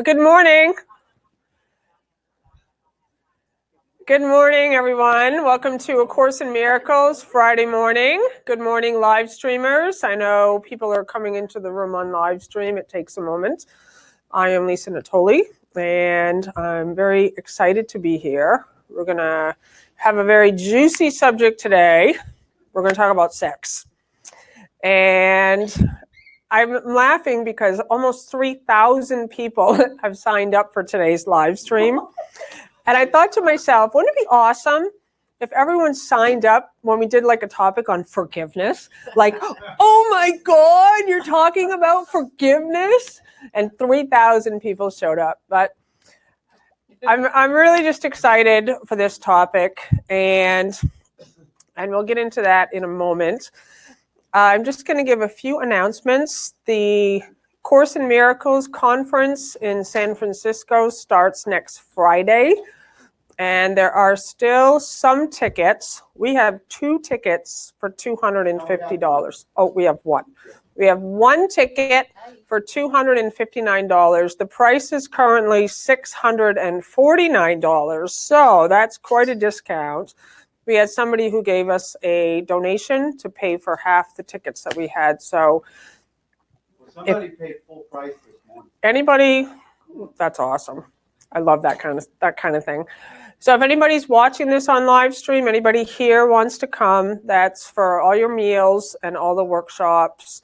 Good morning. Good morning, everyone. Welcome to A Course in Miracles Friday morning. Good morning, live streamers. I know people are coming into the room on live stream. It takes a moment. I am Lisa Natoli, and I'm very excited to be here. We're going to have a very juicy subject today. We're going to talk about sex. And I'm laughing because almost 3,000 people have signed up for today's live stream. And I thought to myself, wouldn't it be awesome if everyone signed up when we did like a topic on forgiveness? Like, oh my God, you're talking about forgiveness? And 3,000 people showed up. But I'm really just excited for this topic, and we'll get into that in a moment. I'm just going to give a few announcements. The Course in Miracles conference in San Francisco starts next Friday, and there are still some tickets. We have 2 tickets for $250. Oh, we have one. We have 1 ticket for $259. The price is currently $649, so that's quite a discount. We had somebody who gave us a donation to pay for half the tickets that we had. So somebody paid full price this morning. Anybody, that's awesome. I love that kind of thing. So if anybody's watching this on live stream, anybody here wants to come, that's for all your meals and all the workshops.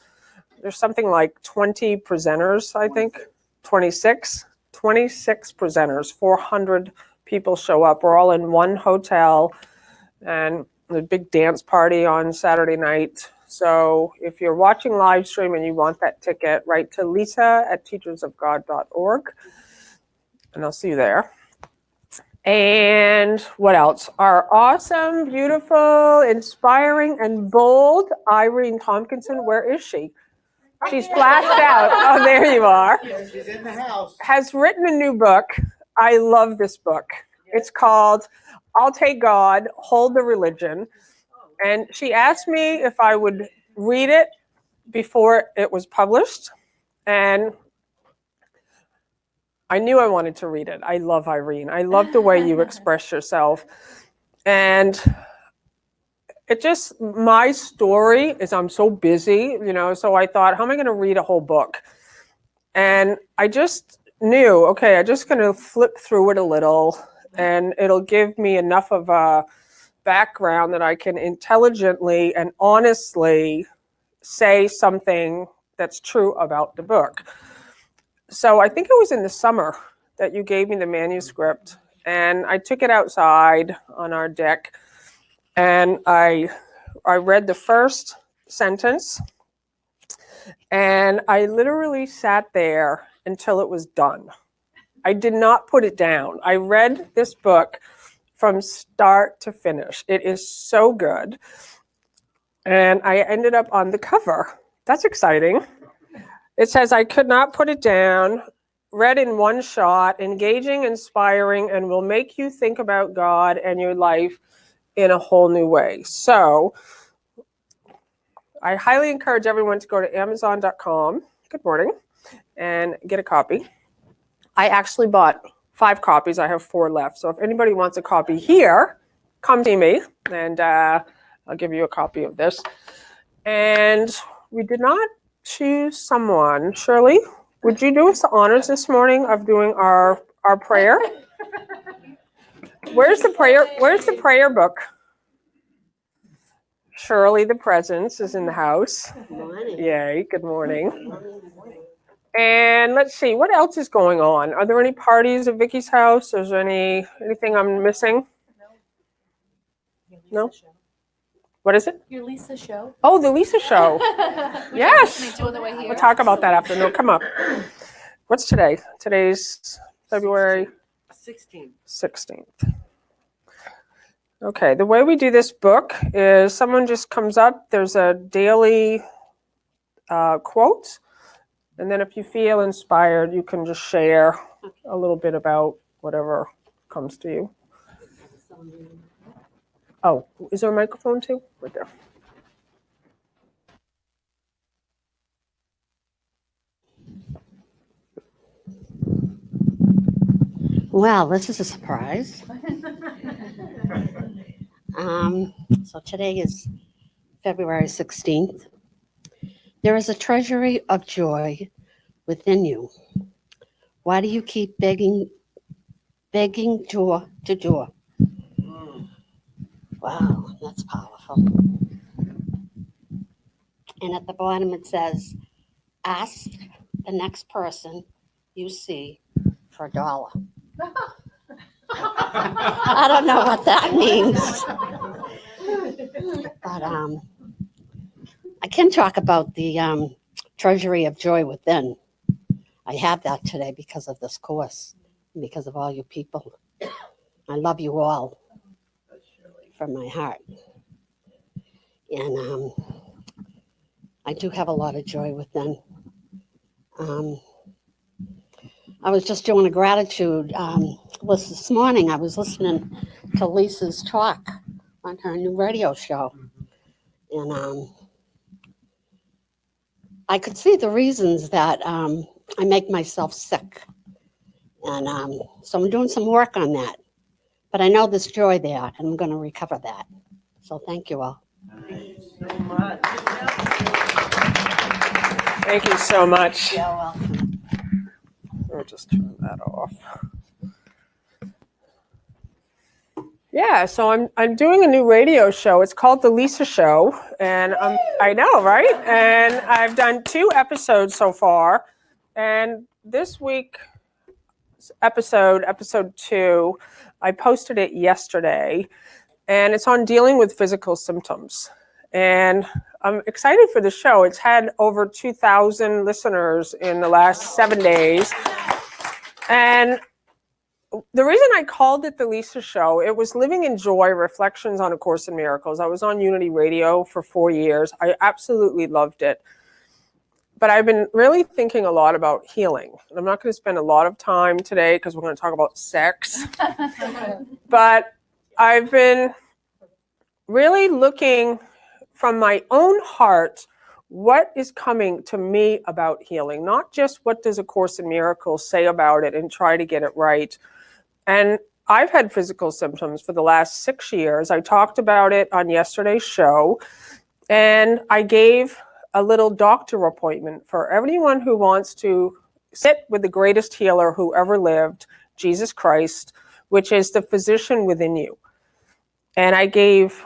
There's something like 20 presenters, I think. 26 presenters, 400 people show up. We're all in one hotel. And a big dance party on Saturday night. So if you're watching live stream and you want that ticket, write to lisa@teachersofgod.org, and I'll see you there. And what else? Our awesome, beautiful, inspiring, and bold Irene Tompkinson, where is she? She's flashed out. Oh, there you are. She's in the house. Has written a new book. I love this book. It's called I'll Take God, Hold the Religion. And she asked me if I would read it before it was published. And I knew I wanted to read it. I love Irene. I love the way you express yourself. And my story is I'm so busy, so I thought, how am I going to read a whole book? And I just knew, okay, I'm just going to flip through it a little, and it'll give me enough of a background that I can intelligently and honestly say something that's true about the book. So I think it was in the summer that you gave me the manuscript, and I took it outside on our deck, and I read the first sentence, and I literally sat there until it was done. I did not put it down. I read this book from start to finish. It is so good. And I ended up on the cover. That's exciting. It says, I could not put it down, read in one shot, engaging, inspiring, and will make you think about God and your life in a whole new way. So I highly encourage everyone to go to Amazon.com. Good morning. And get a copy. I actually bought 5 copies. I have 4 left. So if anybody wants a copy here, come see me, and I'll give you a copy of this. And we did not choose someone. Shirley, would you do us the honors this morning of doing our prayer? Where's the prayer book? Shirley, the presence, is in the house. Good morning. Yay, good morning. And let's see, what else is going on? Are there any parties at Vicky's house? Is there anything I'm missing? No? What is it? Your Lisa show. Oh, the Lisa show. Yes. On the way here. We'll talk about that after. No, come up. What's today? Today's February 16th. Okay, the way we do this book is someone just comes up. There's a daily quote. And then if you feel inspired, you can just share a little bit about whatever comes to you. Oh, is there a microphone too? Right there. Well, this is a surprise. So today is February 16th. There is a treasury of joy within you. Why do you keep begging door to door? Wow, that's powerful. And at the bottom it says, ask the next person you see for $1. I don't know what that means. But I can talk about the treasury of joy within. I have that today because of this course, because of all you people. I love you all from my heart. And I do have a lot of joy within. I was just doing a gratitude list this morning. I was listening to Lisa's talk on her new radio show. And I could see the reasons that I make myself sick. And so I'm doing some work on that. But I know there's joy there, and I'm going to recover that. So thank you all. Thank you so much. Thank you so much. You're welcome. I'll just turn that off. Yeah, so I'm doing a new radio show. It's called The Lisa Show, and I know, right? And I've done 2 episodes so far, and this week episode 2, I posted it yesterday, and it's on dealing with physical symptoms. And I'm excited for the show. It's had over 2,000 listeners in the last 7 days. And the reason I called it The Lisa Show, it was Living in Joy, Reflections on A Course in Miracles. I was on Unity Radio for 4 years. I absolutely loved it. But I've been really thinking a lot about healing. And I'm not going to spend a lot of time today because we're going to talk about sex. But I've been really looking from my own heart, what is coming to me about healing? Not just what does A Course in Miracles say about it and try to get it right. And I've had physical symptoms for the last 6 years. I talked about it on yesterday's show. And I gave a little doctor appointment for everyone who wants to sit with the greatest healer who ever lived, Jesus Christ, which is the physician within you. And I gave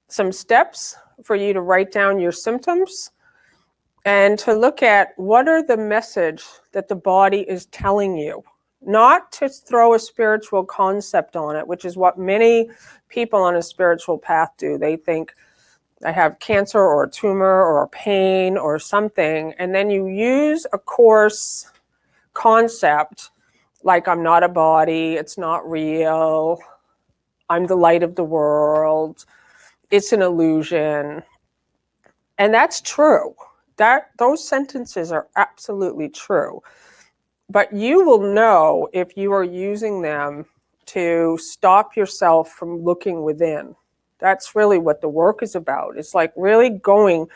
some steps for you to write down your symptoms and to look at what are the message that the body is telling you. Not to throw a spiritual concept on it, which is what many people on a spiritual path do. They think, I have cancer or a tumor or a pain or something, and then you use a course concept like I'm not a body, it's not real, I'm the light of the world, it's an illusion. And that's true. Those sentences are absolutely true. But you will know if you are using them to stop yourself from looking within. That's really what the work is about. It's like really going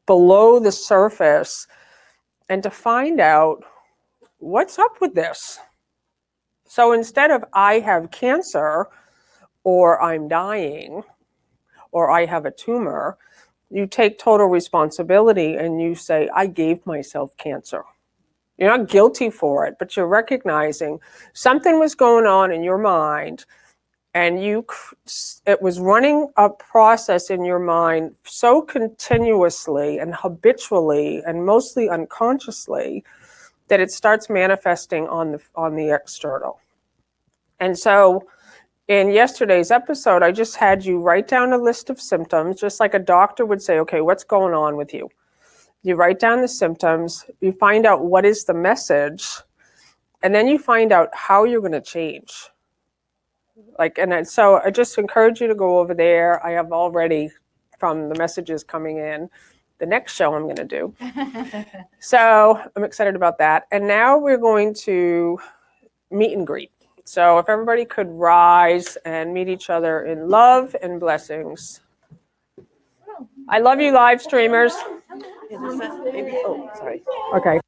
below the surface and to find out what's up with this. So instead of I have cancer or I'm dying or I have a tumor, you take total responsibility and you say, I gave myself cancer. You're not guilty for it, but you're recognizing something was going on in your mind. And it was running a process in your mind so continuously and habitually and mostly unconsciously that it starts manifesting on the external. And so in yesterday's episode, I just had you write down a list of symptoms, just like a doctor would say, okay, what's going on with you? You write down the symptoms, you find out what is the message, and then you find out how you're going to change. So I just encourage you to go over there. I have already, from the messages coming in, the next show I'm going to do. So I'm excited about that. And now we're going to meet and greet. So if everybody could rise and meet each other in love and blessings. I love you, live streamers. Oh, sorry. Okay.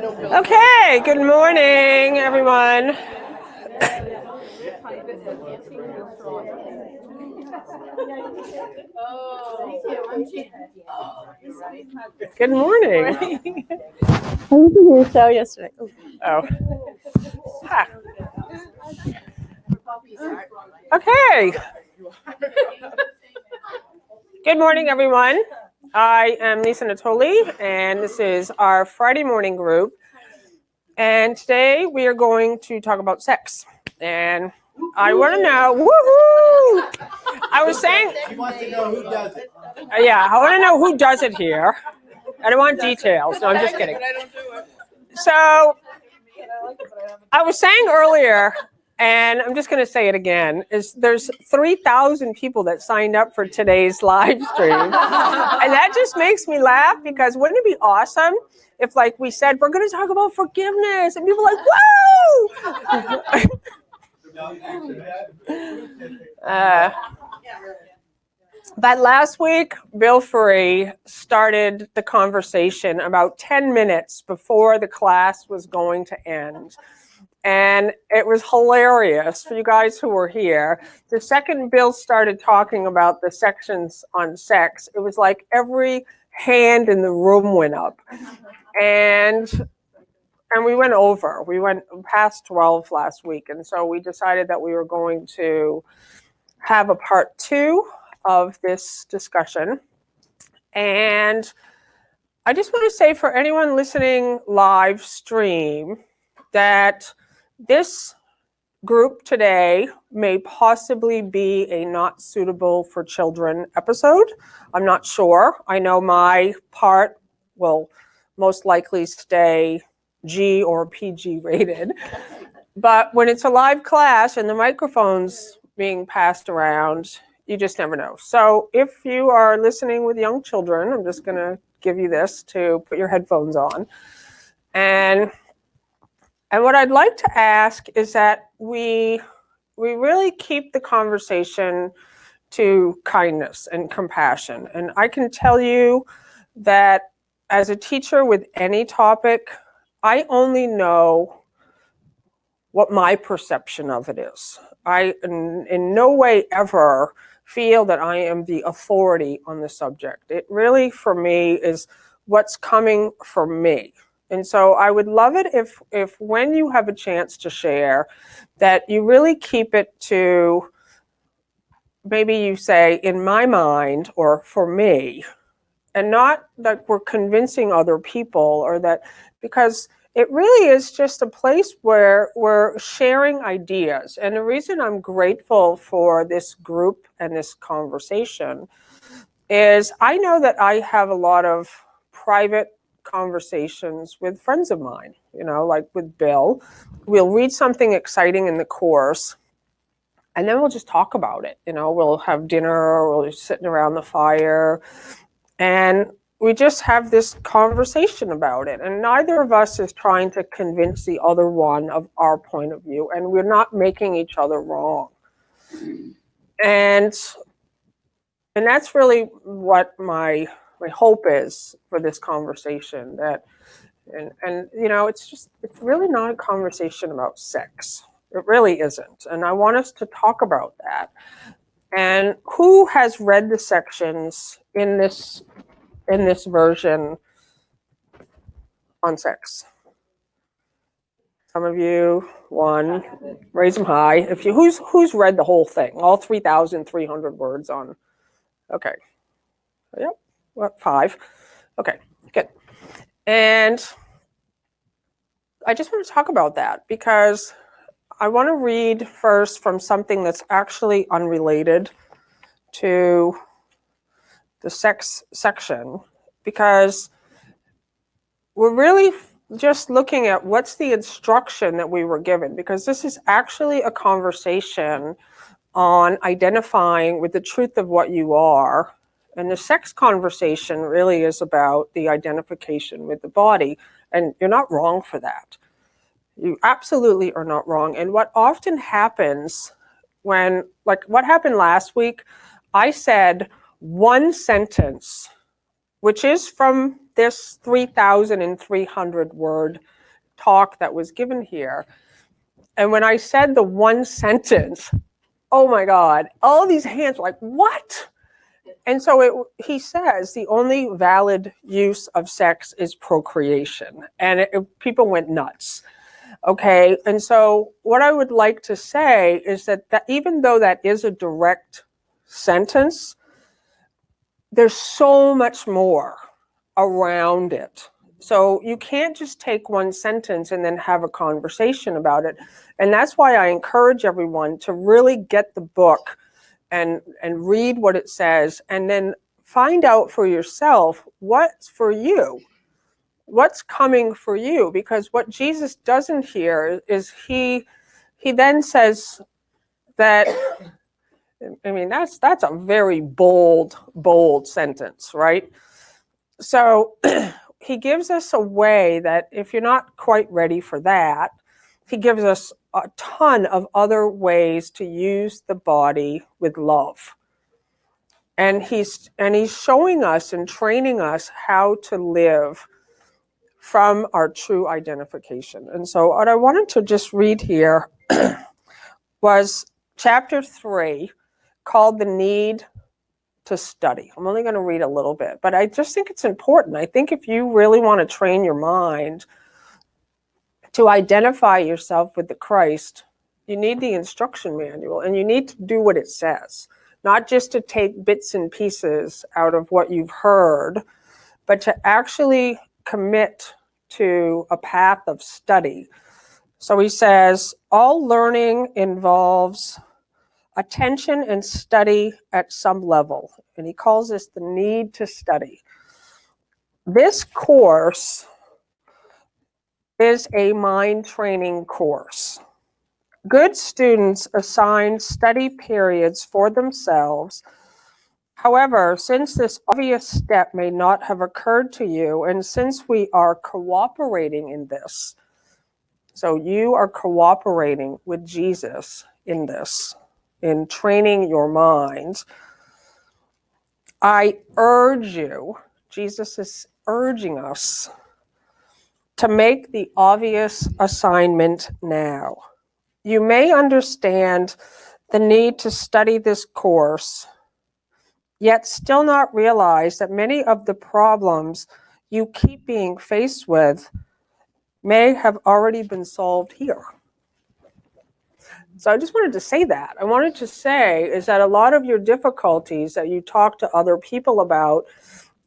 Okay, good morning, everyone. Good morning. I was in your show yesterday. Oh. Ha. Okay. Good morning, everyone. I am Lisa Natoli, and this is our Friday morning group. And today we are going to talk about sex. And I want to know, woohoo! I was saying, She wants to know who does it. yeah, I want to know who does it here. I don't want details. No, I'm just kidding. So I was saying earlier, and I'm just going to say it again, is there's 3,000 people that signed up for today's live stream. And that just makes me laugh because wouldn't it be awesome if, like, we said, we're going to talk about forgiveness, and people are like, woo! But last week, Bill Free started the conversation about 10 minutes before the class was going to end. And it was hilarious for you guys who were here. The second Bill started talking about the sections on sex, it was like every hand in the room went up. And we went over. We went past 12 last week. And so we decided that we were going to have a part 2 of this discussion. And I just want to say for anyone listening live stream that this group today may possibly be a not suitable for children episode. I'm not sure. I know my part will most likely stay G or PG rated. But when it's a live class and the microphone's being passed around, you just never know. So if you are listening with young children, I'm just going to give you this to put your headphones on. And what I'd like to ask is that we really keep the conversation to kindness and compassion. And I can tell you that as a teacher with any topic, I only know what my perception of it is. I in no way ever feel that I am the authority on the subject. It really, for me, is what's coming from me. And so I would love it if when you have a chance to share, that you really keep it to, maybe you say, in my mind, or for me, and not that we're convincing other people, or that, because it really is just a place where we're sharing ideas. And the reason I'm grateful for this group and this conversation is I know that I have a lot of private conversations with friends of mine, like with Bill. We'll read something exciting in the course, and then we'll just talk about it. We'll have dinner, we'll be sitting around the fire, and we just have this conversation about it. And neither of us is trying to convince the other one of our point of view, and we're not making each other wrong. And that's really what my hope is for this conversation. That, and it's really not a conversation about sex. It really isn't. And I want us to talk about that. And who has read the sections in this version on sex? Some of you, one, raise them high. If you, who's read the whole thing, all 3,300 words on? Okay. Yep. What, 5? Okay, good. And I just want to talk about that because I want to read first from something that's actually unrelated to the sex section, because we're really just looking at what's the instruction that we were given, because this is actually a conversation on identifying with the truth of what you are. And the sex conversation really is about the identification with the body. And you're not wrong for that. You absolutely are not wrong. And what often happens when, like what happened last week, I said one sentence, which is from this 3,300 word talk that was given here. And when I said the one sentence, oh my God, all these hands were like, what? And so he says the only valid use of sex is procreation. And people went nuts. Okay. And so what I would like to say is that even though that is a direct sentence, there's so much more around it. So you can't just take one sentence and then have a conversation about it. And that's why I encourage everyone to really get the book and read what it says, and then find out for yourself what's for you, what's coming for you. Because what Jesus doesn't hear is he then says that, I mean, that's a very bold sentence, right? So he gives us a way that if you're not quite ready for that, he gives us a ton of other ways to use the body with love. And he's showing us and training us how to live from our true identification. And so what I wanted to just read here was chapter 3, called The Need to Study. I'm only going to read a little bit, but I just think it's important. I think if you really want to train your mind to identify yourself with the Christ, you need the instruction manual, and you need to do what it says. Not just to take bits and pieces out of what you've heard, but to actually commit to a path of study. So he says, all learning involves attention and study at some level. And he calls this the need to study. This course is a mind training course. Good students assign study periods for themselves. However, since this obvious step may not have occurred to you, and since we are cooperating in this, so you are cooperating with Jesus in this, in training your mind, I urge you, Jesus is urging us, to make the obvious assignment now. You may understand the need to study this course, yet still not realize that many of the problems you keep being faced with may have already been solved here. So I just wanted to say that. I wanted to say is that a lot of your difficulties that you talk to other people about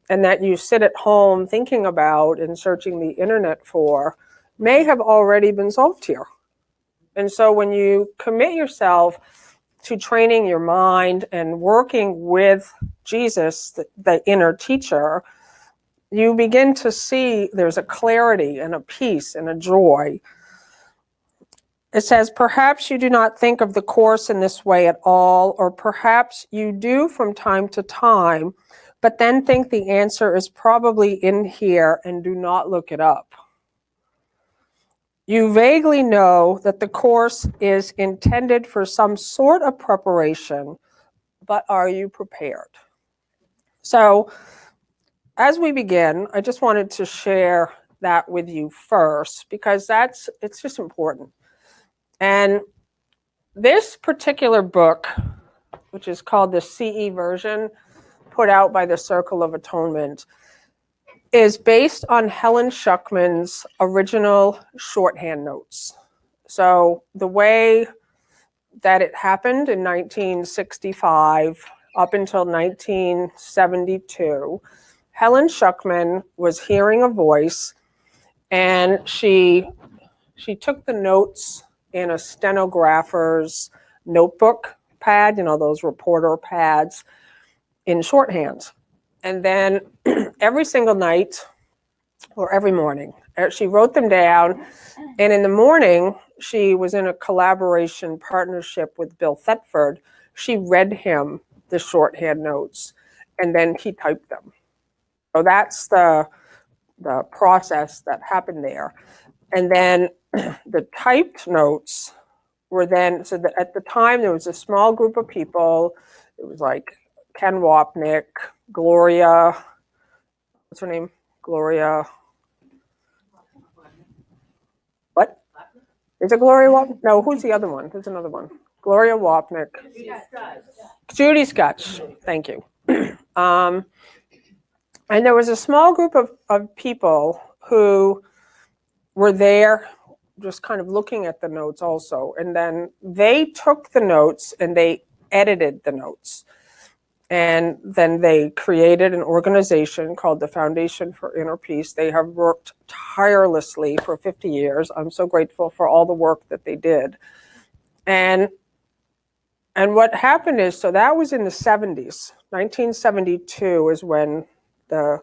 and that you sit at home thinking about and searching the internet for may have already been solved here. And so when you commit yourself to training your mind and working with Jesus, the inner teacher, you begin to see there's a clarity and a peace and a joy. It says, perhaps you do not think of the course in this way at all, or perhaps you do from time to time, but then think the answer is probably in here and do not look it up. You vaguely know that the course is intended for some sort of preparation, but are you prepared? So, as we begin, I just wanted to share that with you first, because it's just important. And this particular book, which is called the CE version, put out by the Circle of Atonement, is based on Helen Schucman's original shorthand notes. So the way that it happened in 1965 up until 1972, Helen Schucman was hearing a voice, and she took the notes in a stenographer's notebook pad, those reporter pads, in shorthand. And then every single night or every morning, she wrote them down. And in the morning, she was in a collaboration partnership with Bill Thetford. She read him the shorthand notes, and then he typed them. So that's the process that happened there. And then the typed notes were then, so that at the time there was a small group of people. It was like Ken Wapnick, Gloria, what's her name? Gloria Is it Gloria Wapnick? No, who's the other one? There's another one. Gloria Wapnick. Judy Scotch. Thank you. And there was a small group of people who were there just kind of looking at the notes also. And then they took the notes and they edited the notes. And then they created an organization called the Foundation for Inner Peace. They have worked tirelessly for 50 years. I'm so grateful for all the work that they did. And what happened is, so that was in the 70s. 1972 is when the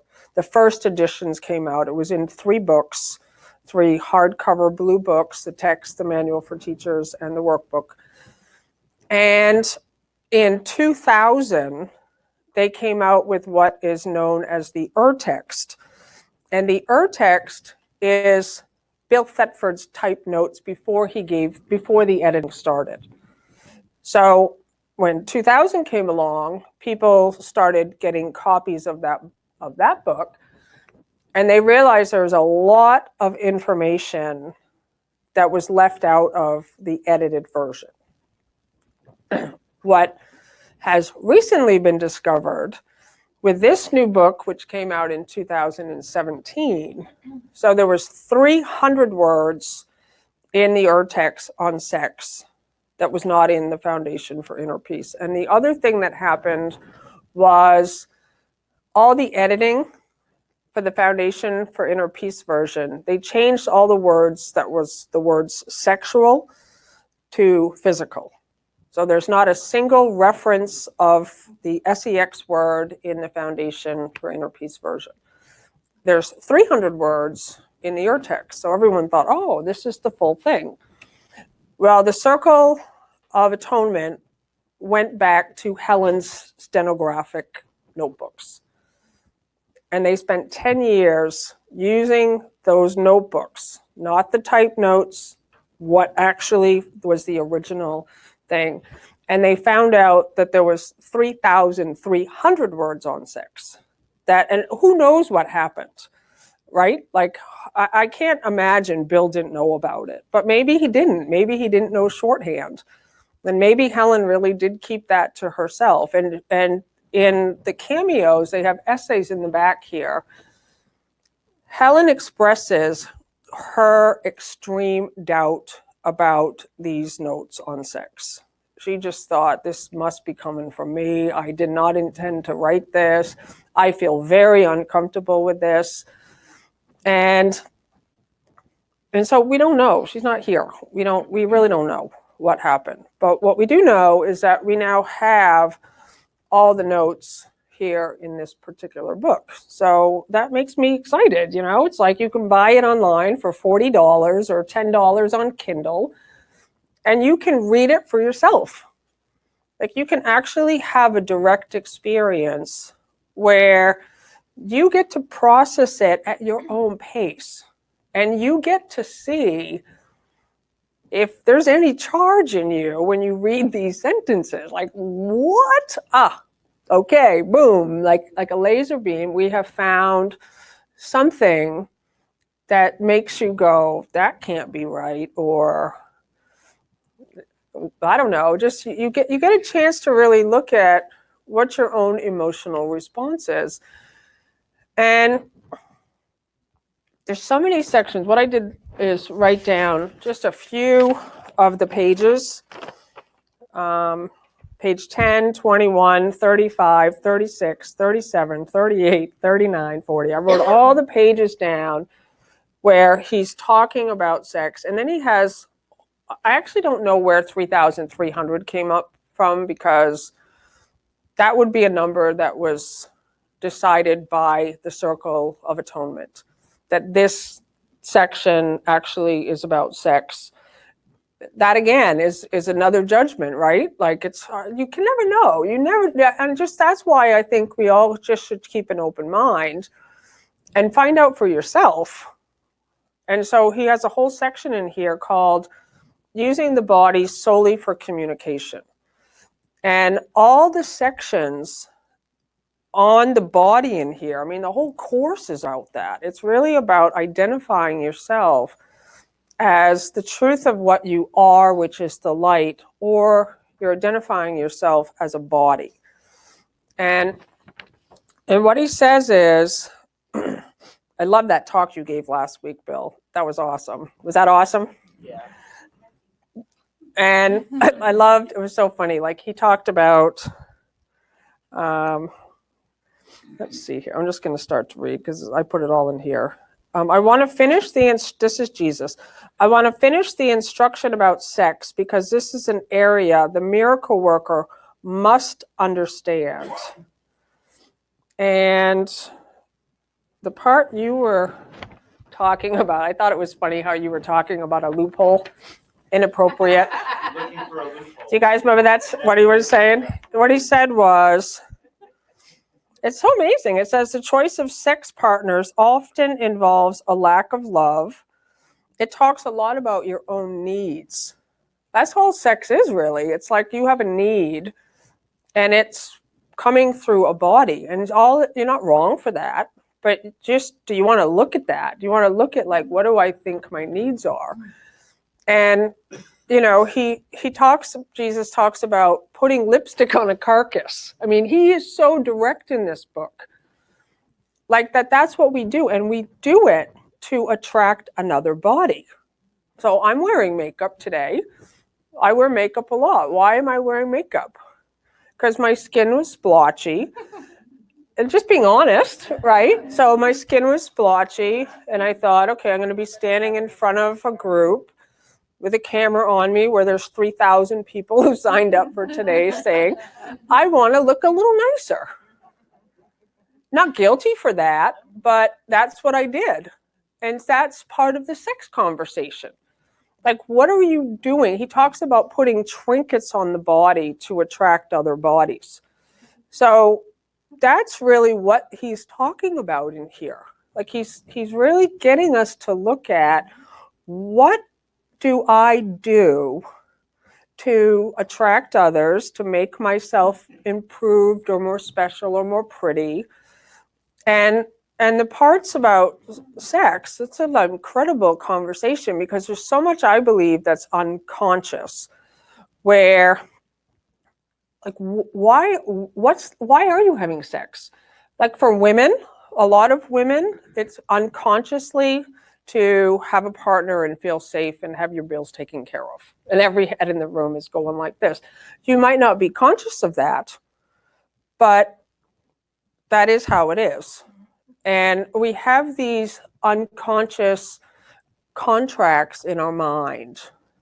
first editions came out. It was in 3 books, 3 hardcover blue books, the text, the manual for teachers, and the workbook. And in 2000, they came out with what is known as the text. And the text is Bill Thetford's type notes before the editing started. So when 2000 came along, people started getting copies of that book, and they realized there was a lot of information that was left out of the edited version. What has recently been discovered with this new book, which came out in 2017. So there was 300 words in the text on sex that was not in the Foundation for Inner Peace. And the other thing that happened was all the editing for the Foundation for Inner Peace version, they changed all the words that was the words sexual to physical. So there's not a single reference of the sex word in the Foundation for Inner Peace version. There's 300 words in the text. So everyone thought, oh, this is the full thing. Well, the Circle of Atonement went back to Helen's stenographic notebooks. And they spent 10 years using those notebooks, not the type notes, what actually was the original thing. And they found out that there was 3,300 words on sex. And who knows what happened, right? Like, I can't imagine Bill didn't know about it, but maybe he didn't. Maybe he didn't know shorthand. And maybe Helen really did keep that to herself. And in the cameos, they have essays in the back here. Helen expresses her extreme doubt about these notes on sex. She just thought, this must be coming from me. I did not intend to write this. I feel very uncomfortable with this. And so we don't know. She's not here. We really don't know what happened. But what we do know is that we now have all the notes here in this particular book. So that makes me excited. It's like you can buy it online for $40 or $10 on Kindle, and you can read it for yourself. Like, you can actually have a direct experience where you get to process it at your own pace, and you get to see if there's any charge in you when you read these sentences. Like, what? Okay, boom, like a laser beam, we have found something that makes you go, that can't be right, or I don't know, just you get a chance to really look at what your own emotional response is. And there's so many sections. What I did is write down just a few of the pages. Page 10, 21, 35, 36, 37, 38, 39, 40. I wrote all the pages down where he's talking about sex. And then he has, I actually don't know where 3,300 came up from, because that would be a number that was decided by the Circle of Atonement, that this section actually is about sex. That again is another judgment, right? Like, it's you can never know. And just that's why I think we all just should keep an open mind and find out for yourself. And so he has a whole section in here called Using the Body Solely for Communication. And all the sections on the body in here, I mean, the whole course is about that. It's really about identifying yourself as the truth of what you are, which is the light, or you're identifying yourself as a body. And what he says is, I love that talk you gave last week, Bill. That was awesome. Was that awesome? Yeah. And I loved, it was so funny. Like he talked about, let's see here. I'm just going to start to read because I put it all in here. I want to finish this is Jesus. I want to finish the instruction about sex because this is an area the miracle worker must understand. And the part you were talking about, I thought it was funny how you were talking about a loophole, inappropriate. Looking for a loophole. Do you guys remember that's what he was saying? What he said was, it's so amazing. It says the choice of sex partners often involves a lack of love. It talks a lot about your own needs. That's all sex is really. It's like you have a need and it's coming through a body. And you're not wrong for that. But just, do you want to look at that? Do you want to look at like, what do I think my needs are? And you know, Jesus talks about putting lipstick on a carcass. I mean, he is so direct in this book. Like that's what we do. And we do it to attract another body. So I'm wearing makeup today. I wear makeup a lot. Why am I wearing makeup? Because my skin was splotchy. And just being honest, right? So my skin was splotchy. And I thought, okay, I'm going to be standing in front of a group with a camera on me where there's 3,000 people who signed up for today saying, I want to look a little nicer. Not guilty for that, but that's what I did. And that's part of the sex conversation. Like, what are you doing? He talks about putting trinkets on the body to attract other bodies. So that's really what he's talking about in here. Like he's really getting us to look at what do I do to attract others, to make myself improved or more special or more pretty. And the parts about sex, it's an incredible conversation because there's so much I believe that's unconscious, where like why are you having sex? Like for women, a lot of women, it's unconsciously to have a partner and feel safe and have your bills taken care of. And every head in the room is going like this. You might not be conscious of that, but that is how it is. And we have these unconscious contracts in our mind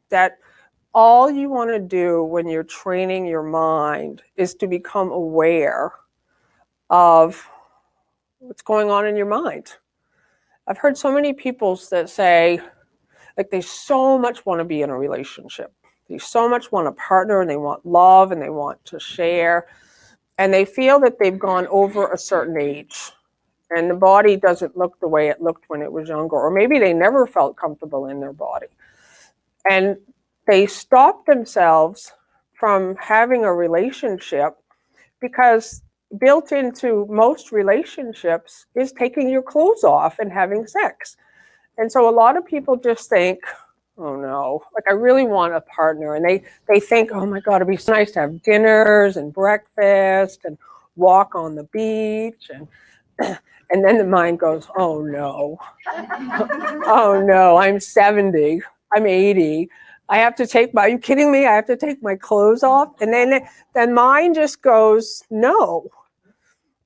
that all you want to do when you're training your mind is to become aware of what's going on in your mind. I've heard so many people that say, like, they so much want to be in a relationship. They so much want a partner and they want love and they want to share. And they feel that they've gone over a certain age and the body doesn't look the way it looked when it was younger. Or maybe they never felt comfortable in their body. And they stop themselves from having a relationship because built into most relationships is taking your clothes off and having sex. And so a lot of people just think, oh no, like I really want a partner. And they think, oh my God, it'd be so nice to have dinners and breakfast and walk on the beach. And then the mind goes, oh no, oh no, I'm 70, I'm 80. I have to take are you kidding me? I have to take my clothes off. And then mine just goes, no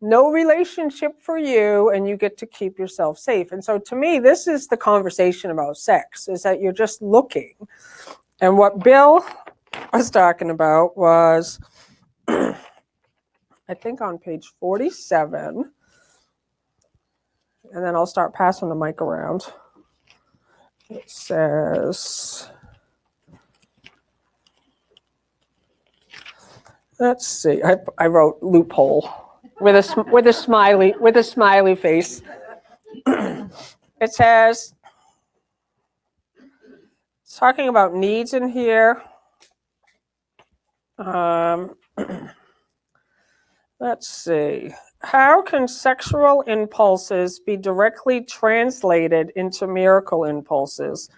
relationship for you, and you get to keep yourself safe. And so to me, this is the conversation about sex, is that you're just looking. And what Bill was talking about was, I think on page 47, and then I'll start passing the mic around. It says, let's see, I wrote loophole with a smiley face. It says, it's talking about needs in here. Let's see. How can sexual impulses be directly translated into miracle impulses?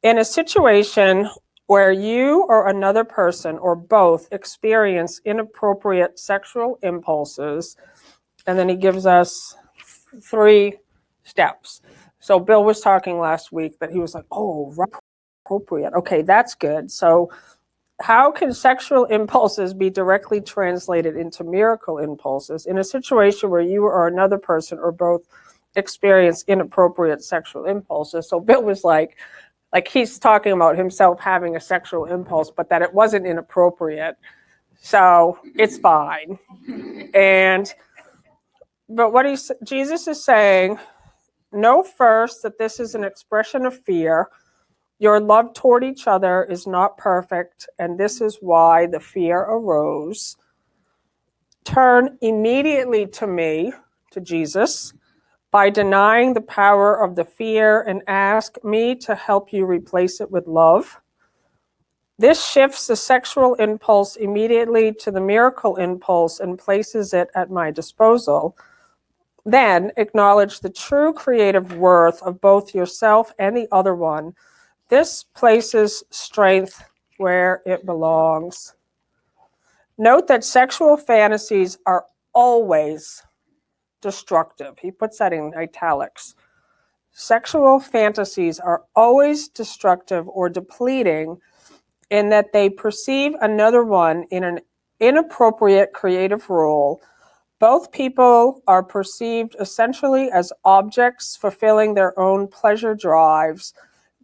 In a situation where you or another person or both experience inappropriate sexual impulses, and then he gives us 3 steps. So Bill was talking last week that he was like, oh, right, appropriate. Okay, that's good. So how can sexual impulses be directly translated into miracle impulses in a situation where you or another person or both experience inappropriate sexual impulses? So Bill was like he's talking about himself having a sexual impulse, but that it wasn't inappropriate. So it's fine. But what Jesus is saying, know first that this is an expression of fear. Your love toward each other is not perfect, and this is why the fear arose. Turn immediately to me, to Jesus, by denying the power of the fear and ask me to help you replace it with love. This shifts the sexual impulse immediately to the miracle impulse and places it at my disposal. Then acknowledge the true creative worth of both yourself and the other one. This places strength where it belongs. Note that sexual fantasies are always destructive. He puts that in italics. Sexual fantasies are always destructive or depleting in that they perceive another one in an inappropriate creative role. Both people are perceived essentially as objects fulfilling their own pleasure drives.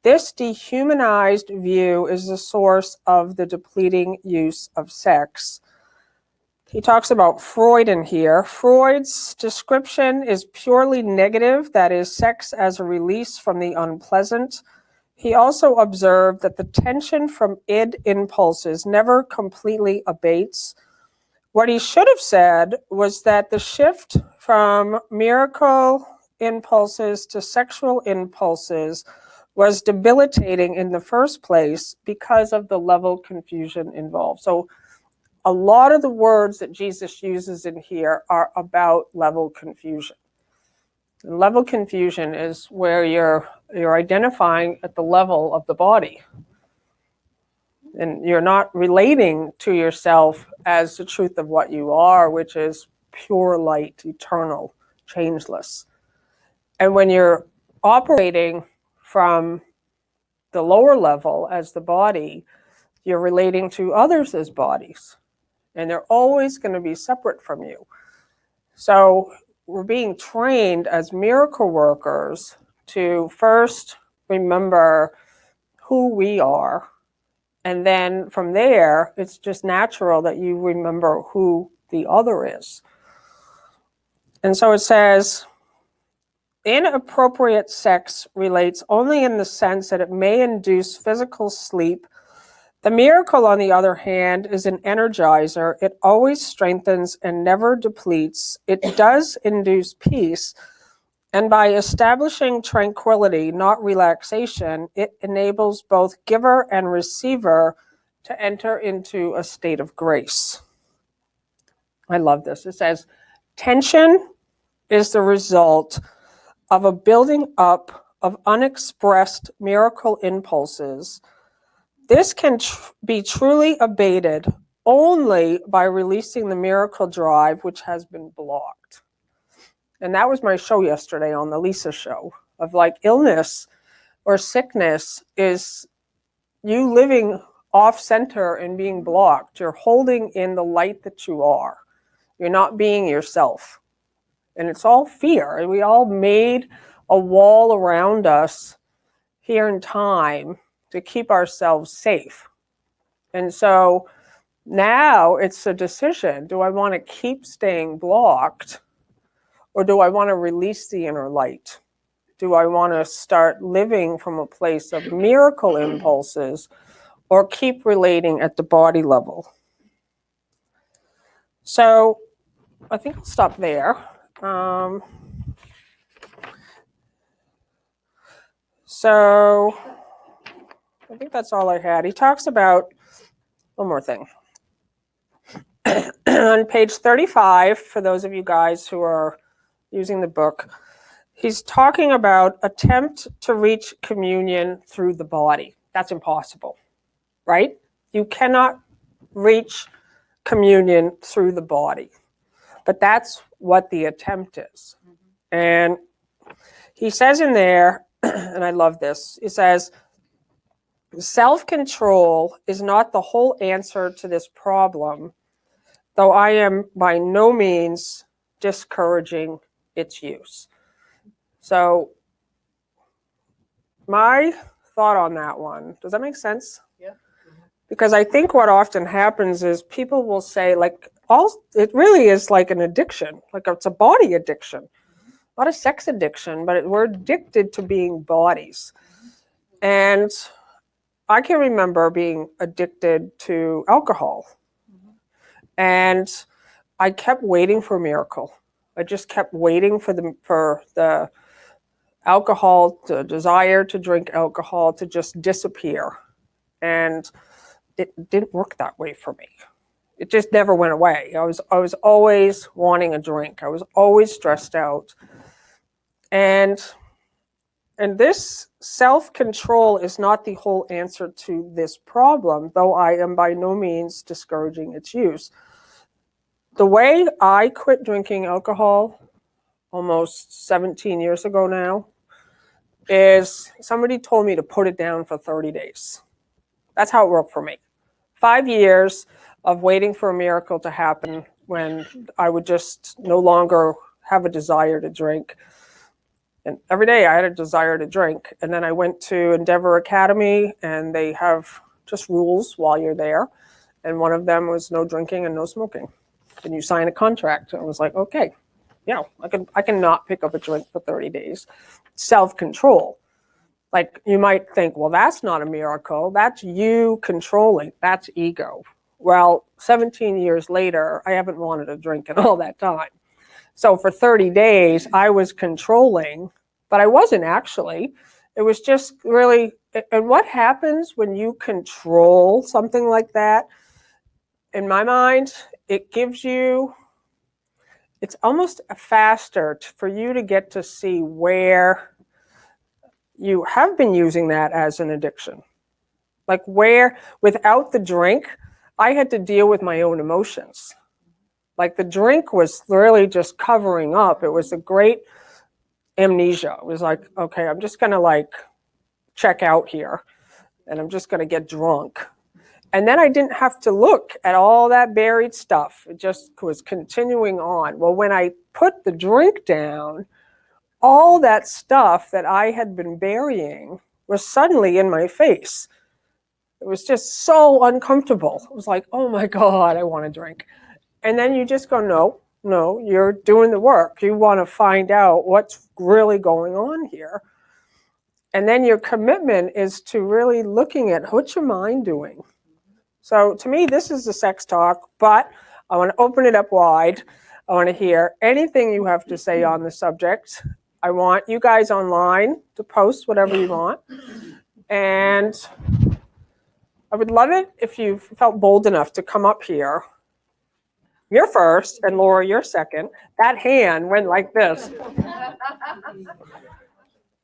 This dehumanized view is the source of the depleting use of sex. He talks about Freud in here. Freud's description is purely negative, that is, sex as a release from the unpleasant. He also observed that the tension from id impulses never completely abates. What he should have said was that the shift from miracle impulses to sexual impulses was debilitating in the first place because of the level confusion involved. So a lot of the words that Jesus uses in here are about level confusion. And level confusion is where you're identifying at the level of the body. And you're not relating to yourself as the truth of what you are, which is pure light, eternal, changeless. And when you're operating from the lower level as the body, you're relating to others as bodies. And they're always going to be separate from you. So we're being trained as miracle workers to first remember who we are. And then from there, it's just natural that you remember who the other is. And so it says, inappropriate sex relates only in the sense that it may induce physical sleep. The miracle, on the other hand, is an energizer. It always strengthens and never depletes. It does induce peace. And by establishing tranquility, not relaxation, it enables both giver and receiver to enter into a state of grace. I love this. It says, tension is the result of a building up of unexpressed miracle impulses. This can be truly abated only by releasing the miracle drive, which has been blocked. And that was my show yesterday on the Lisa show, of like illness or sickness is you living off center and being blocked. You're holding in the light that you are. You're not being yourself. And it's all fear. And we all made a wall around us here in time to keep ourselves safe. And so now it's a decision. Do I want to keep staying blocked, or do I want to release the inner light? Do I want to start living from a place of miracle impulses, or keep relating at the body level? So I think I'll stop there. So I think that's all I had. He talks about one more thing. On page 35, for those of you guys who are using the book, he's talking about attempt to reach communion through the body. That's impossible, right? You cannot reach communion through the body. But that's what the attempt is. And he says in there, and I love this, he says, self-control is not the whole answer to this problem, though I am by no means discouraging its use. So my thought on that one, does that make sense? Yeah. Because I think what often happens is people will say, like, it really is like an addiction, like it's a body addiction, not a sex addiction, but we're addicted to being bodies. And I can remember being addicted to alcohol. And I kept waiting for a miracle. I just kept waiting for the alcohol, the desire to drink alcohol to just disappear. And it didn't work that way for me. It just never went away. I was always wanting a drink. I was always stressed out. And this self-control is not the whole answer to this problem, though I am by no means discouraging its use. The way I quit drinking alcohol almost 17 years ago now is somebody told me to put it down for 30 days. That's how it worked for me. 5 years of waiting for a miracle to happen when I would just no longer have a desire to drink. And every day I had a desire to drink. And then I went to Endeavor Academy, and they have just rules while you're there. And one of them was no drinking and no smoking. And you sign a contract. And I was like, okay, yeah, I can not pick up a drink for 30 days. Self-control. Like, you might think, well, that's not a miracle. That's you controlling. That's ego. Well, 17 years later, I haven't wanted a drink in all that time. So for 30 days, I was controlling, but I wasn't actually. It was just really, and what happens when you control something like that? In my mind, it gives you, it's almost faster for you to get to see where you have been using that as an addiction. Like where, without the drink, I had to deal with my own emotions. Like the drink was really just covering up. It was a great amnesia. It was like, okay, I'm just going to like check out here and I'm just going to get drunk. And then I didn't have to look at all that buried stuff. It just was continuing on. Well, when I put the drink down, all that stuff that I had been burying was suddenly in my face. It was just so uncomfortable. It was like, oh my God, I want to drink. And then you just go, no, you're doing the work. You want to find out what's really going on here. And then your commitment is to really looking at what's your mind doing. So to me, this is the sex talk, but I want to open it up wide. I want to hear anything you have to say on the subject. I want you guys online to post whatever you want. And I would love it if you felt bold enough to come up here. You're first, and Laura, you're second. That hand went like this.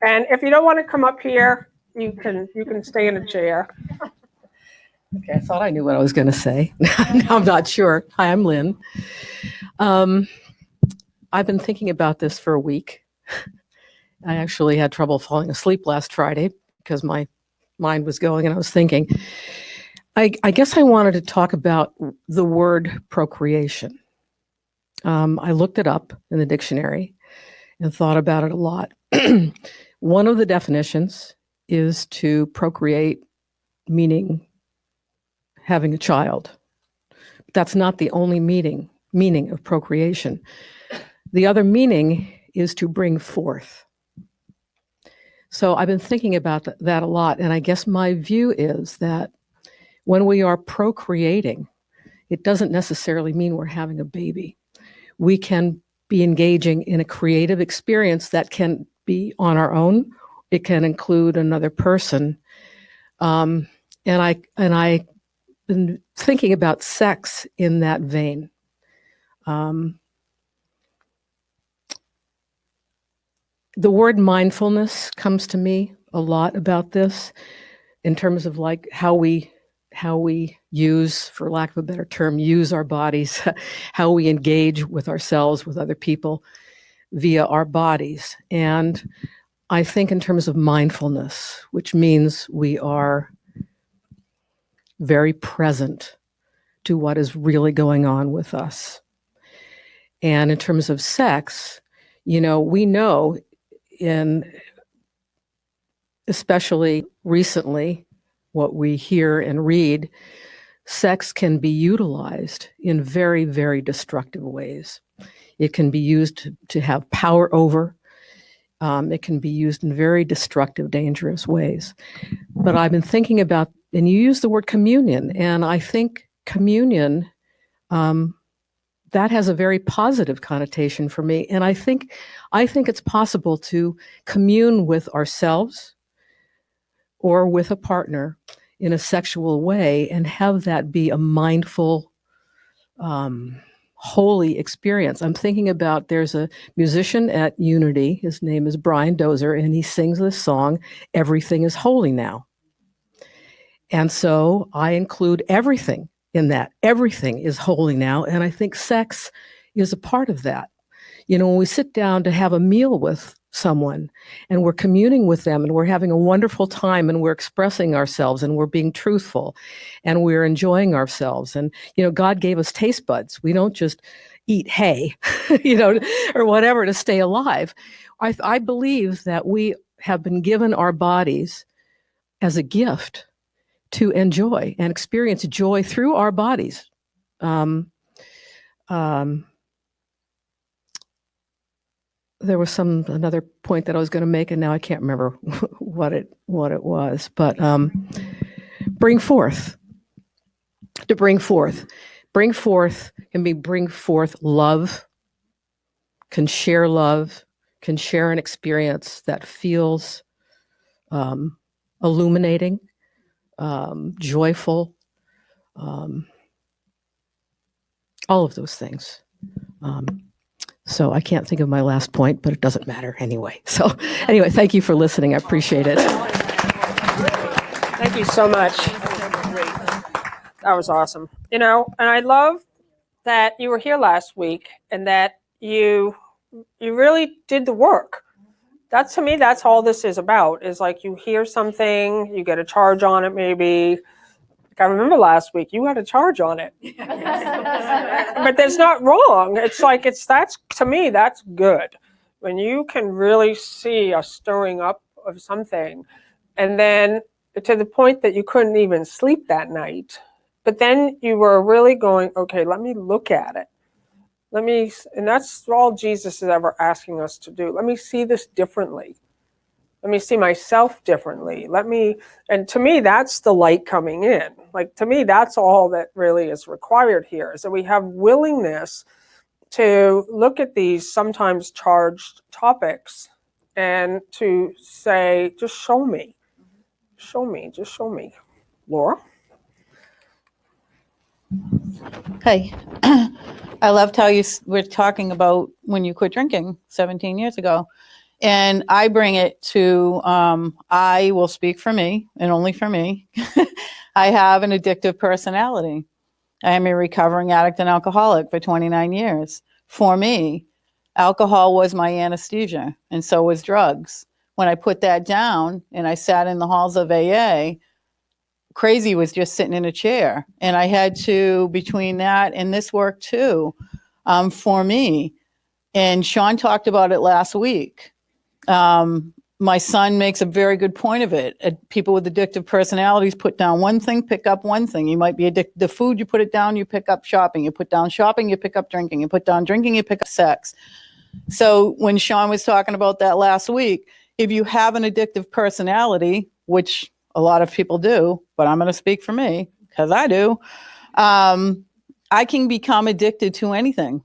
And if you don't want to come up here, you can stay in a chair. Okay, I thought I knew what I was going to say. Now I'm not sure. Hi, I'm Lynn. I've been thinking about this for a week. I actually had trouble falling asleep last Friday because my mind was going and I was thinking. I guess I wanted to talk about the word procreation. I looked it up in the dictionary and thought about it a lot. One of the definitions is to procreate, meaning having a child. But that's not the only meaning of procreation. The other meaning is to bring forth. So I've been thinking about that a lot, and I guess my view is that when we are procreating, it doesn't necessarily mean we're having a baby. We can be engaging in a creative experience that can be on our own. It can include another person. And I've been thinking about sex in that vein. the word mindfulness comes to me a lot about this in terms of like how we use, for lack of a better term, use our bodies, how we engage with ourselves, with other people via our bodies. And I think in terms of mindfulness, which means we are very present to what is really going on with us. And in terms of sex, we know especially recently, what we hear and read, sex can be utilized in very, very destructive ways. It can be used to have power over. It can be used in very destructive, dangerous ways. But I've been thinking about, and you use the word communion, and I think communion, that has a very positive connotation for me. And I think it's possible to commune with ourselves or with a partner in a sexual way and have that be a mindful, holy experience. I'm thinking about, there's a musician at Unity, his name is Brian Dozer, and he sings this song, "Everything is Holy Now." And so I include everything in that. Everything is holy now, and I think sex is a part of that. When we sit down to have a meal with someone and we're communing with them and we're having a wonderful time and we're expressing ourselves and we're being truthful and we're enjoying ourselves. And, God gave us taste buds. We don't just eat hay, or whatever to stay alive. I believe that we have been given our bodies as a gift to enjoy and experience joy through our bodies. There was another point that I was going to make, and now I can't remember what it was. But bring forth can be bring forth love, can share an experience that feels illuminating, joyful, all of those things. So I can't think of my last point, but it doesn't matter anyway. So anyway, thank you for listening. I appreciate it. Thank you so much. That was awesome. And I love that you were here last week and that you really did the work. To me, that's all this is about, is like you hear something, you get a charge on it maybe. I remember last week you had a charge on it. But that's not wrong. It's like, to me, that's good. When you can really see a stirring up of something, and then to the point that you couldn't even sleep that night. But then you were really going, okay, let me look at it. And that's all Jesus is ever asking us to do. Let me see this differently. Let me see myself differently. And to me, that's the light coming in. Like, to me, that's all that really is required here, is that we have willingness to look at these sometimes charged topics and to say, just show me. Just show me. Laura? Hi. I loved how you were talking about when you quit drinking 17 years ago. And I bring it to, I will speak for me and only for me. I have an addictive personality. I am a recovering addict and alcoholic for 29 years. For me, alcohol was my anesthesia, and so was drugs. When I put that down and I sat in the halls of AA, crazy was just sitting in a chair. And I had to, between that and this work too, for me, and Sean talked about it last week. My son makes a very good point of it. People with addictive personalities put down one thing, pick up one thing. You might be addicted to food, you put it down, you pick up shopping. You put down shopping, you pick up drinking. You put down drinking, you pick up sex. So when Sean was talking about that last week, if you have an addictive personality, which a lot of people do, but I'm going to speak for me because I do, I can become addicted to anything.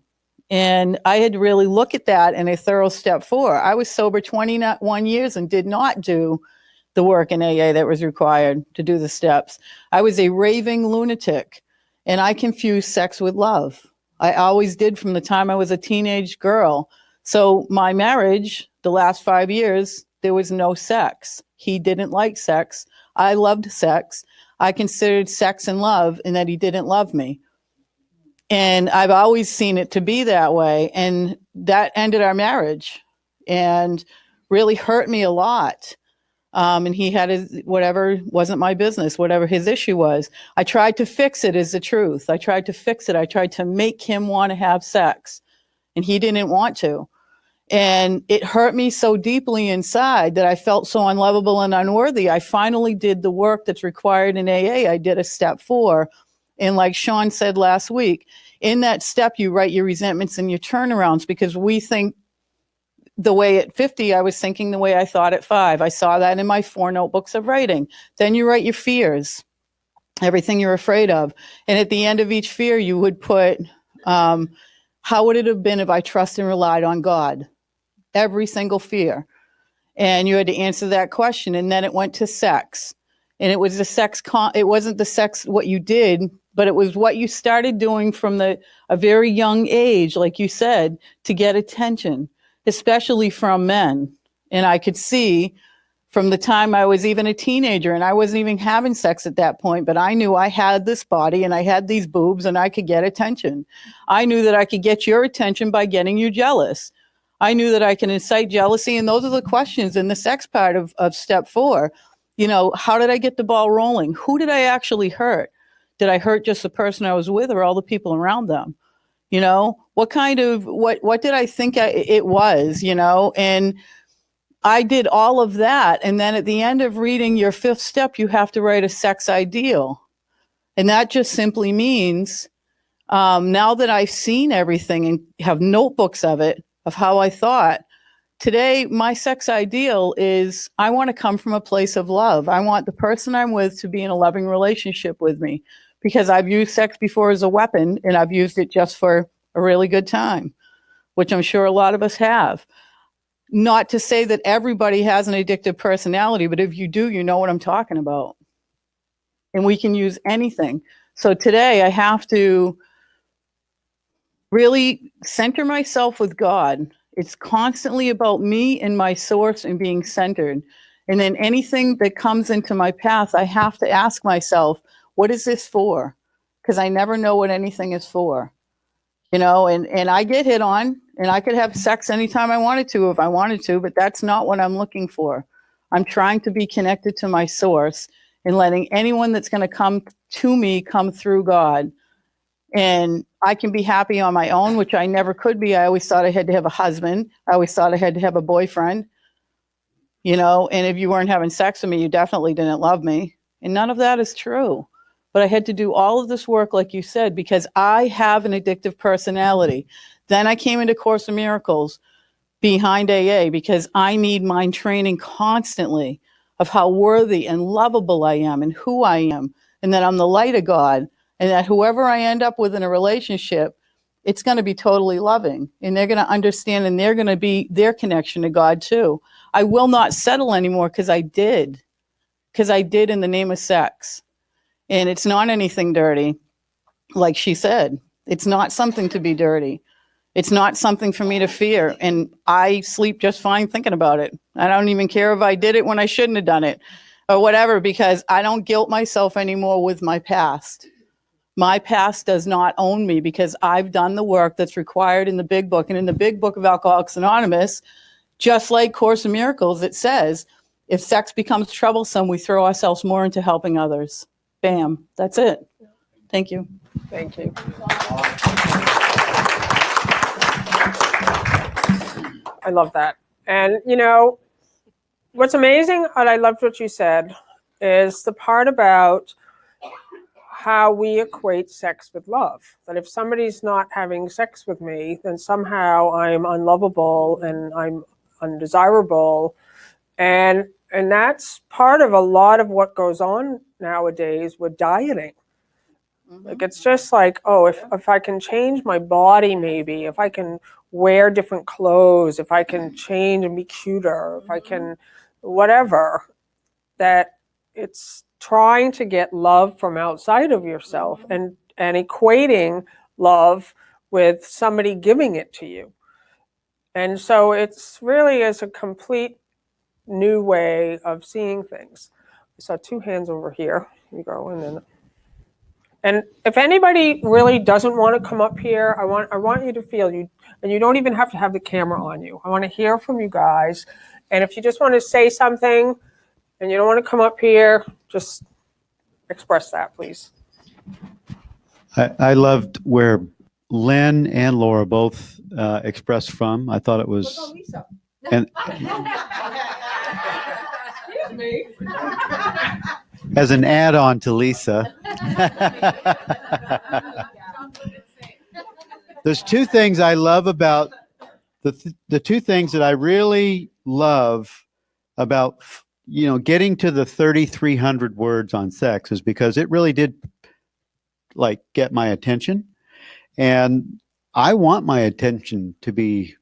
And I had to really look at that in a thorough step 4. I was sober 21 years and did not do the work in AA that was required to do the steps. I was a raving lunatic, and I confused sex with love. I always did from the time I was a teenage girl. So my marriage, the last 5 years, there was no sex. He didn't like sex. I loved sex. I considered sex and love, and that he didn't love me. And I've always seen it to be that way. And that ended our marriage and really hurt me a lot. And he had his, whatever, wasn't my business, whatever his issue was. I tried to fix it, is the truth. I tried to fix it. I tried to make him want to have sex, and he didn't want to. And it hurt me so deeply inside that I felt so unlovable and unworthy. I finally did the work that's required in AA. I did a step 4. And like Sean said last week, in that step, you write your resentments and your turnarounds, because we think the way at 50, I was thinking the way I thought at 5. I saw that in my 4 notebooks of writing. Then you write your fears, everything you're afraid of. And at the end of each fear, you would put, how would it have been if I trusted and relied on God? Every single fear. And you had to answer that question. And then it went to sex. And it was the sex, it wasn't the sex, what you did, but it was what you started doing from a very young age, like you said, to get attention, especially from men. And I could see from the time I was even a teenager, and I wasn't even having sex at that point, but I knew I had this body and I had these boobs and I could get attention. I knew that I could get your attention by getting you jealous. I knew that I can incite jealousy. And those are the questions in the sex part of step 4. You know, how did I get the ball rolling? Who did I actually hurt? Did I hurt just the person I was with or all the people around them? You know, what did I think it was, you know? And I did all of that. And then at the end of reading your 5th step, you have to write a sex ideal. And that just simply means, now that I've seen everything and have notebooks of it, of how I thought, today, my sex ideal is I want to come from a place of love. I want the person I'm with to be in a loving relationship with me, because I've used sex before as a weapon, and I've used it just for a really good time, which I'm sure a lot of us have. Not to say that everybody has an addictive personality, but if you do, you know what I'm talking about. And we can use anything. So today I have to really center myself with God. It's constantly about me and my source and being centered. And then anything that comes into my path, I have to ask myself, what is this for? Because I never know what anything is for. You know, and I get hit on, and I could have sex anytime I wanted to, if I wanted to, but that's not what I'm looking for. I'm trying to be connected to my source and letting anyone that's going to come to me come through God. And I can be happy on my own, which I never could be. I always thought I had to have a husband. I always thought I had to have a boyfriend, you know, and if you weren't having sex with me, you definitely didn't love me. And none of that is true. But I had to do all of this work, like you said, because I have an addictive personality. Then I came into Course in Miracles behind AA, because I need mind training constantly of how worthy and lovable I am and who I am, and that I'm the light of God, and that whoever I end up with in a relationship, it's going to be totally loving, and they're going to understand, and they're going to be their connection to God too. I will not settle anymore, because I did in the name of sex. And it's not anything dirty. Like she said, it's not something to be dirty. It's not something for me to fear. And I sleep just fine thinking about it. I don't even care if I did it when I shouldn't have done it or whatever, because I don't guilt myself anymore with my past. My past does not own me, because I've done the work that's required in the big book. And in the big book of Alcoholics Anonymous, just like Course in Miracles, it says, if sex becomes troublesome, we throw ourselves more into helping others. Bam. That's it. Thank you. Thank you. I love that. And, you know, what's amazing, and I loved what you said, is the part about how we equate sex with love. That if somebody's not having sex with me, then somehow I'm unlovable and I'm undesirable. And that's part of a lot of what goes on nowadays with dieting. Like, it's just like, oh, if I can change my body, maybe, if I can wear different clothes, if I can change and be cuter, if I can, whatever, that it's trying to get love from outside of yourself and equating love with somebody giving it to you. And so it's really is a complete new way of seeing things. I saw two hands over here. You go, and if anybody really doesn't want to come up here, I want you to feel you, and you don't even have to have the camera on you. I want to hear from you guys, and if you just want to say something, and you don't want to come up here, just express that, please. I loved where Lynn and Laura both expressed from. I thought it was. Lisa. And Excuse me. as an add-on to Lisa. There's two things I love about the two things that I really love about getting to the 3,300 words on sex is because it really did like get my attention, and I want my attention to be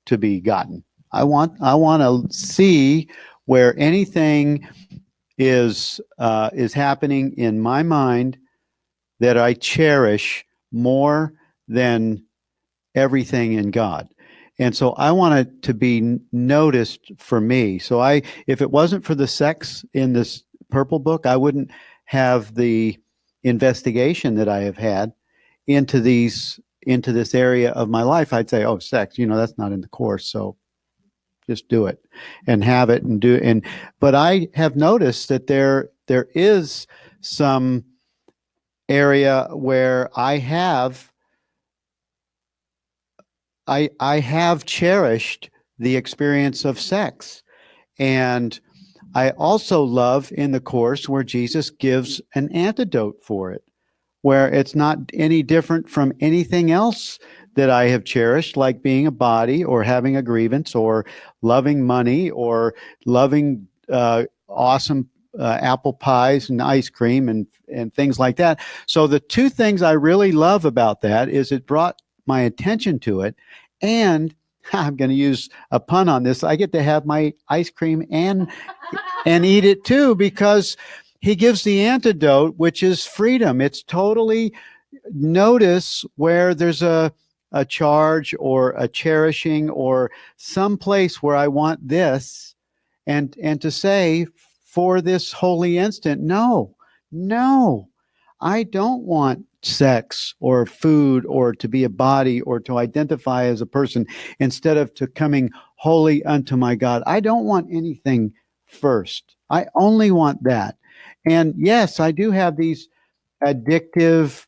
gotten. I want to see where anything is happening in my mind that I cherish more than everything in God. And so I want it to be noticed for me. So if it wasn't for the sex in this purple book, I wouldn't have the investigation that I have had into this area of my life. I'd say, oh, sex, that's not in the course. So just do it and have it and do it. But I have noticed that there is some area where I have cherished the experience of sex. And I also love in the course where Jesus gives an antidote for it, where it's not any different from anything else that I have cherished, like being a body or having a grievance or loving money or loving awesome apple pies and ice cream and things like that. So the two things I really love about that is it brought my attention to it, and I'm going to use a pun on this. I get to have my ice cream and eat it too, because he gives the antidote, which is freedom. It's totally notice where there's a charge or a cherishing or some place where I want this, and to say for this holy instant, no, I don't want sex or food or to be a body or to identify as a person instead of to coming holy unto my God. I don't want anything first. I only want that. And yes, I do have these addictive,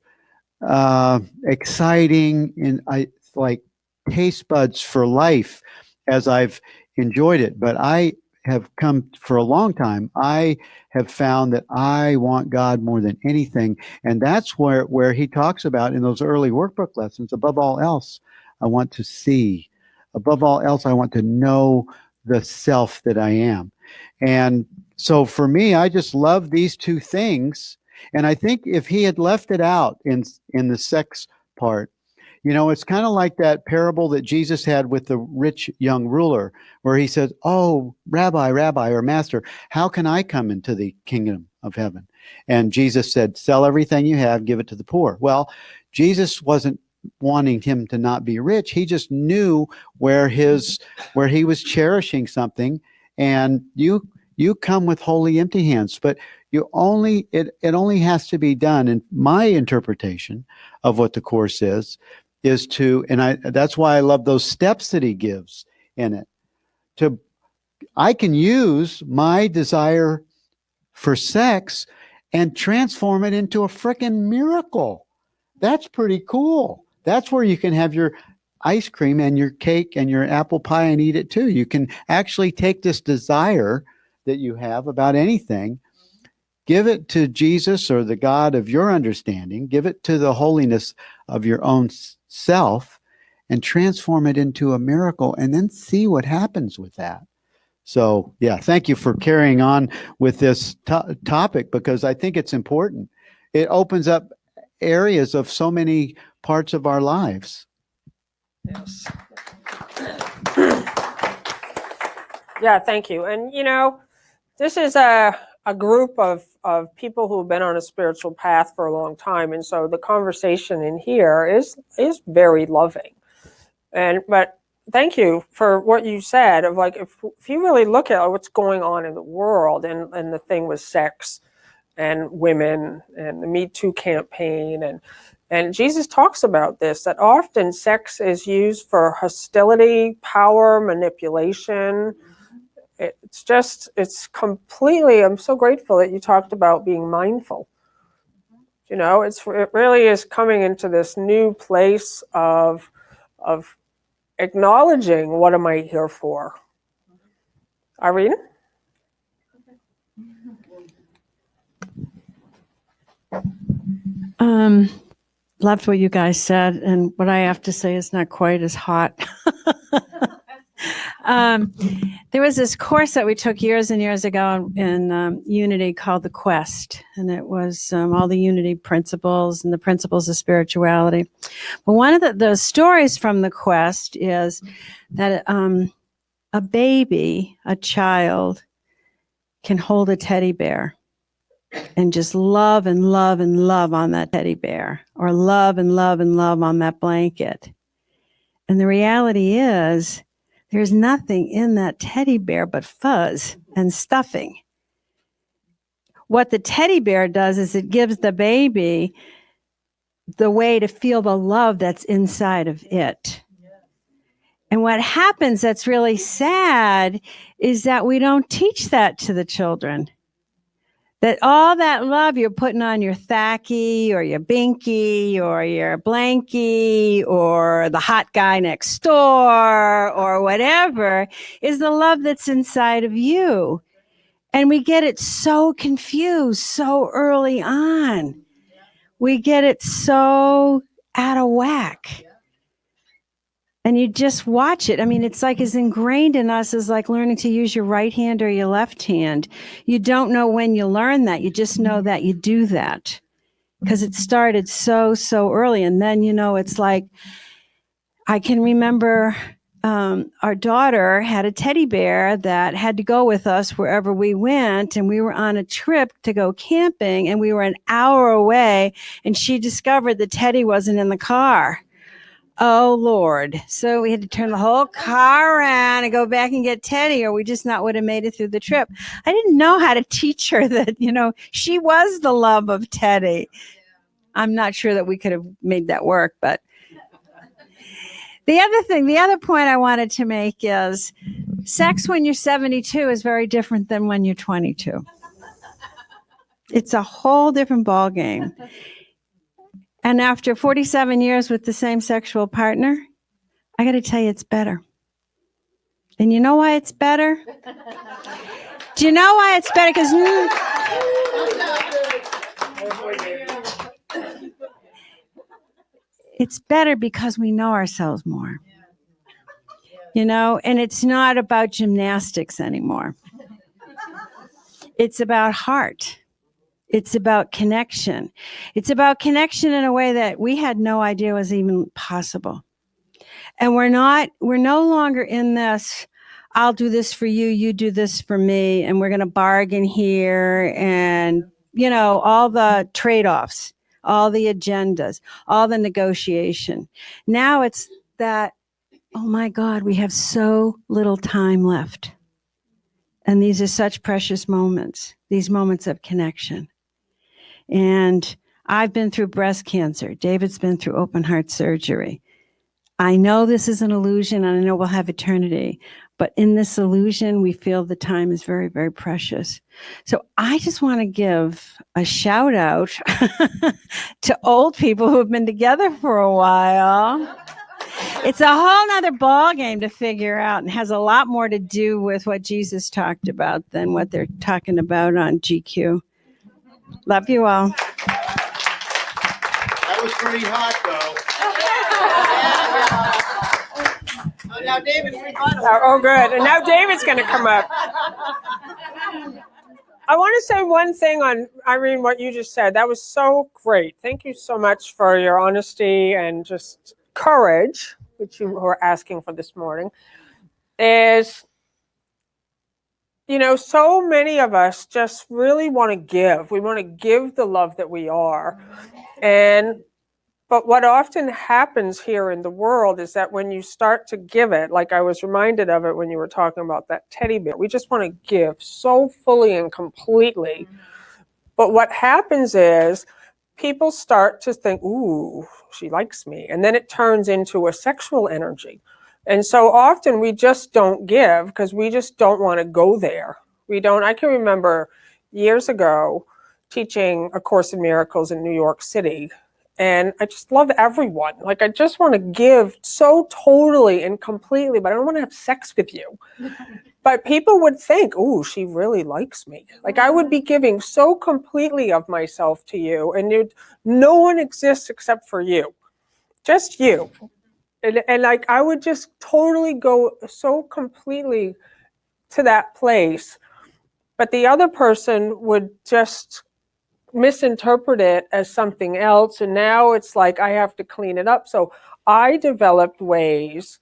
exciting, and I like taste buds for life as I've enjoyed it. But I have come for a long time. I have found that I want God more than anything. And that's where he talks about in those early workbook lessons, above all else, I want to see. Above all else, I want to know the self that I am. And so for me, I just love these two things. And I think if he had left it out in the sex part, it's kind of like that parable that Jesus had with the rich young ruler, where he says, oh, Rabbi, or Master, how can I come into the kingdom of heaven? And Jesus said, sell everything you have, give it to the poor. Well, Jesus wasn't wanting him to not be rich. He just knew where he was cherishing something. And you come with holy empty hands, but it only has to be done. And my interpretation of what the Course is to, and that's why I love those steps that he gives in it. I can use my desire for sex and transform it into a frickin' miracle. That's pretty cool. That's where you can have your ice cream and your cake and your apple pie and eat it too. You can actually take this desire that you have about anything, give it to Jesus or the God of your understanding, give it to the holiness of your own self, and transform it into a miracle, and then see what happens with that. So, yeah, thank you for carrying on with this topic, because I think it's important. It opens up areas of so many parts of our lives. Yes. Yeah, thank you. And, this is a group of people who have been on a spiritual path for a long time. And so the conversation in here is very loving. But thank you for what you said of like, if you really look at what's going on in the world and the thing with sex and women and the Me Too campaign, and Jesus talks about this, that often sex is used for hostility, power, manipulation. It's completely, I'm so grateful that you talked about being mindful. You know, it really is coming into this new place of acknowledging, what am I here for? Irene? Loved what you guys said, and what I have to say is not quite as hot. There was this course that we took years and years ago in Unity called The Quest, and it was all the Unity principles and the principles of spirituality. But one of the stories from The Quest is that a baby, a child, can hold a teddy bear and just love and love and love on that teddy bear, or love and love and love on that blanket. And the reality is, there's nothing in that teddy bear but fuzz and stuffing. What the teddy bear does is it gives the baby the way to feel the love that's inside of it. And what happens that's really sad is that we don't teach that to the children. That all that love you're putting on your thacky or your binky or your blankie or the hot guy next door or whatever is the love that's inside of you. And we get it so confused so early on. We get it so out of whack. And you just watch it. I mean, it's like as ingrained in us as like learning to use your right hand or your left hand. You don't know when you learn that. You just know that you do that because it started so early. And then, you know, it's like, I can remember our daughter had a teddy bear that had to go with us wherever we went. And we were on a trip to go camping and we were an hour away and she discovered the teddy wasn't in the car. Oh, Lord. So we had to turn the whole car around and go back and get Teddy, or we just not would have made it through the trip. I didn't know how to teach her that, you know, she was the love of Teddy. I'm not sure that we could have made that work, but the other point I wanted to make is sex when you're 72 is very different than when you're 22. It's a whole different ballgame. And after 47 years with the same sexual partner, I got to tell you, it's better. And you know why it's better? Do you know why it's better? Because it's better because we know ourselves more. You know, and it's not about gymnastics anymore. It's about heart. It's about connection. It's about connection in a way that we had no idea was even possible. And we're no longer in this, I'll do this for you, you do this for me, and we're going to bargain here and, you know, all the trade-offs, all the agendas, all the negotiation. Now it's that, oh my God, we have so little time left. And these are such precious moments, these moments of connection. And I've been through breast cancer. David's been through open heart surgery. I know this is an illusion, and I know we'll have eternity. But in this illusion, we feel the time is very, very precious. So I just want to give a shout out to old people who have been together for a while. It's a whole nother ballgame to figure out and has a lot more to do with what Jesus talked about than what they're talking about on GQ. Love you all. That was pretty hot, though. Oh, now David's rebuttal. Oh, good. And now David's going to come up. I want to say one thing on, Irene, what you just said. That was so great. Thank you so much for your honesty and just courage, which you were asking for this morning, is, you know, so many of us just really want to give. We want to give the love that we are. But But what often happens here in the world is that when you start to give it, like I was reminded of it when you were talking about that teddy bear, we just want to give so fully and completely. But what happens is people start to think, ooh, she likes me. And then it turns into a sexual energy. And so often we just don't give because we just don't want to go there. I can remember years ago teaching A Course in Miracles in New York City. And I just love everyone. Like, I just want to give so totally and completely, but I don't want to have sex with you. But people would think, ooh, she really likes me. Like, I would be giving so completely of myself to you, and no one exists except for you. Just you. And like, I would just totally go so completely to that place. But the other person would just misinterpret it as something else. And now it's like I have to clean it up. So I developed ways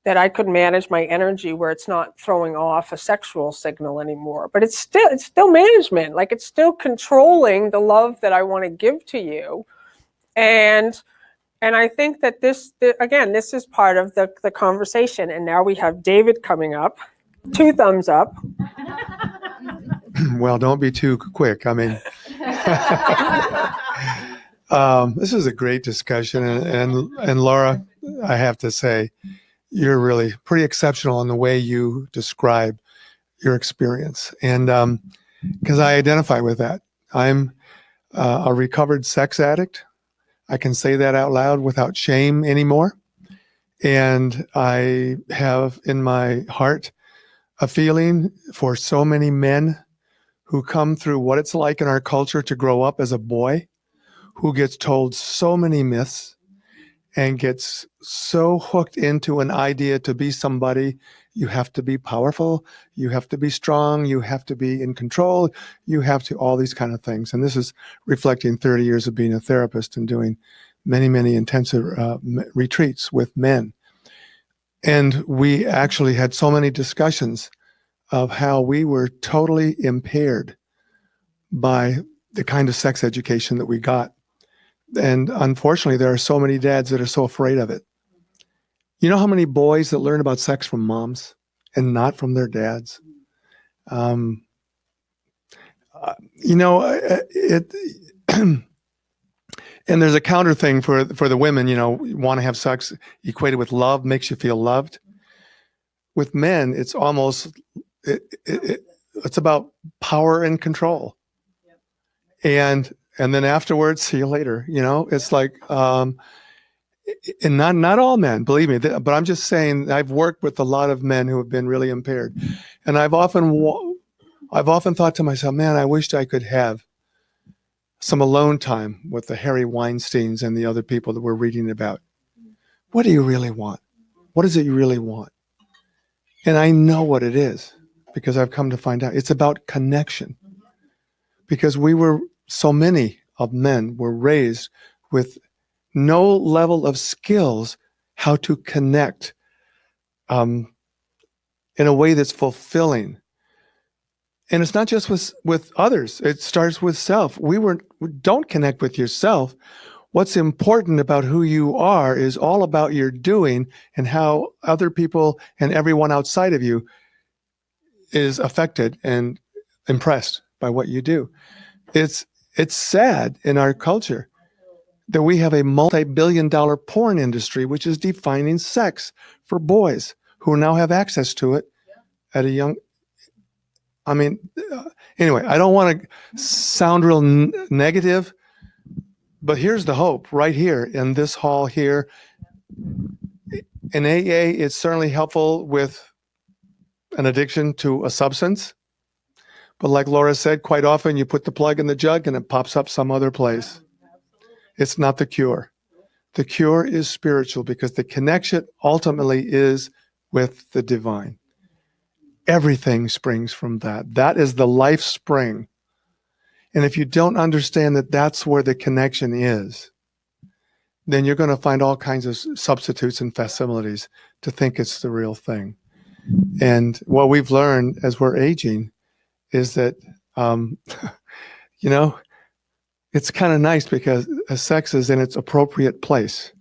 that I could manage my energy where it's not throwing off a sexual signal anymore. But it's still management. Like, it's still controlling the love that I want to give to you. And I think that this is part of the conversation. And now we have David coming up. 2 thumbs up. Well, don't be too quick. I mean, this is a great discussion. And Laura, I have to say, you're really pretty exceptional in the way you describe your experience. And because I identify with that. I'm a recovered sex addict. I can say that out loud without shame anymore. And I have in my heart a feeling for so many men who come through what it's like in our culture to grow up as a boy, who gets told so many myths and gets so hooked into an idea to be somebody. You have to be powerful, you have to be strong, you have to be in control, you have to, all these kind of things. And this is reflecting 30 years of being a therapist and doing many, many intensive retreats with men. And we actually had so many discussions of how we were totally impaired by the kind of sex education that we got. And unfortunately, there are so many dads that are so afraid of it. You know how many boys that learn about sex from moms and not from their dads? And there's a counter thing for the women, want to have sex equated with love, makes you feel loved. With men, it's almost, it's about power and control. And then afterwards, see you later. It's like, and not all men, believe me, but I'm just saying I've worked with a lot of men who have been really impaired. And I've often thought to myself, man, I wished I could have some alone time with the Harry Weinsteins and the other people that we're reading about. What do you really want? What is it you really want? And I know what it is because I've come to find out. It's about connection. Because so many of men were raised with no level of skills how to connect in a way that's fulfilling. And it's not just with others. It starts with self. Don't connect with yourself. What's important about who you are is all about your doing and how other people and everyone outside of you is affected and impressed by what you do. It's sad in our culture that we have a multi-billion-dollar porn industry, which is defining sex for boys who now have access to it at a young. Anyway, I don't want to sound real negative, but here's the hope right here in this hall here. In AA, it's certainly helpful with an addiction to a substance. But like Laura said, quite often you put the plug in the jug and it pops up some other place. It's not the cure. The cure is spiritual because the connection ultimately is with the divine. Everything springs from that. That is the life spring. And if you don't understand that that's where the connection is, then you're going to find all kinds of substitutes and facsimiles to think it's the real thing. And what we've learned as we're aging is that, it's kind of nice because sex is in its appropriate place.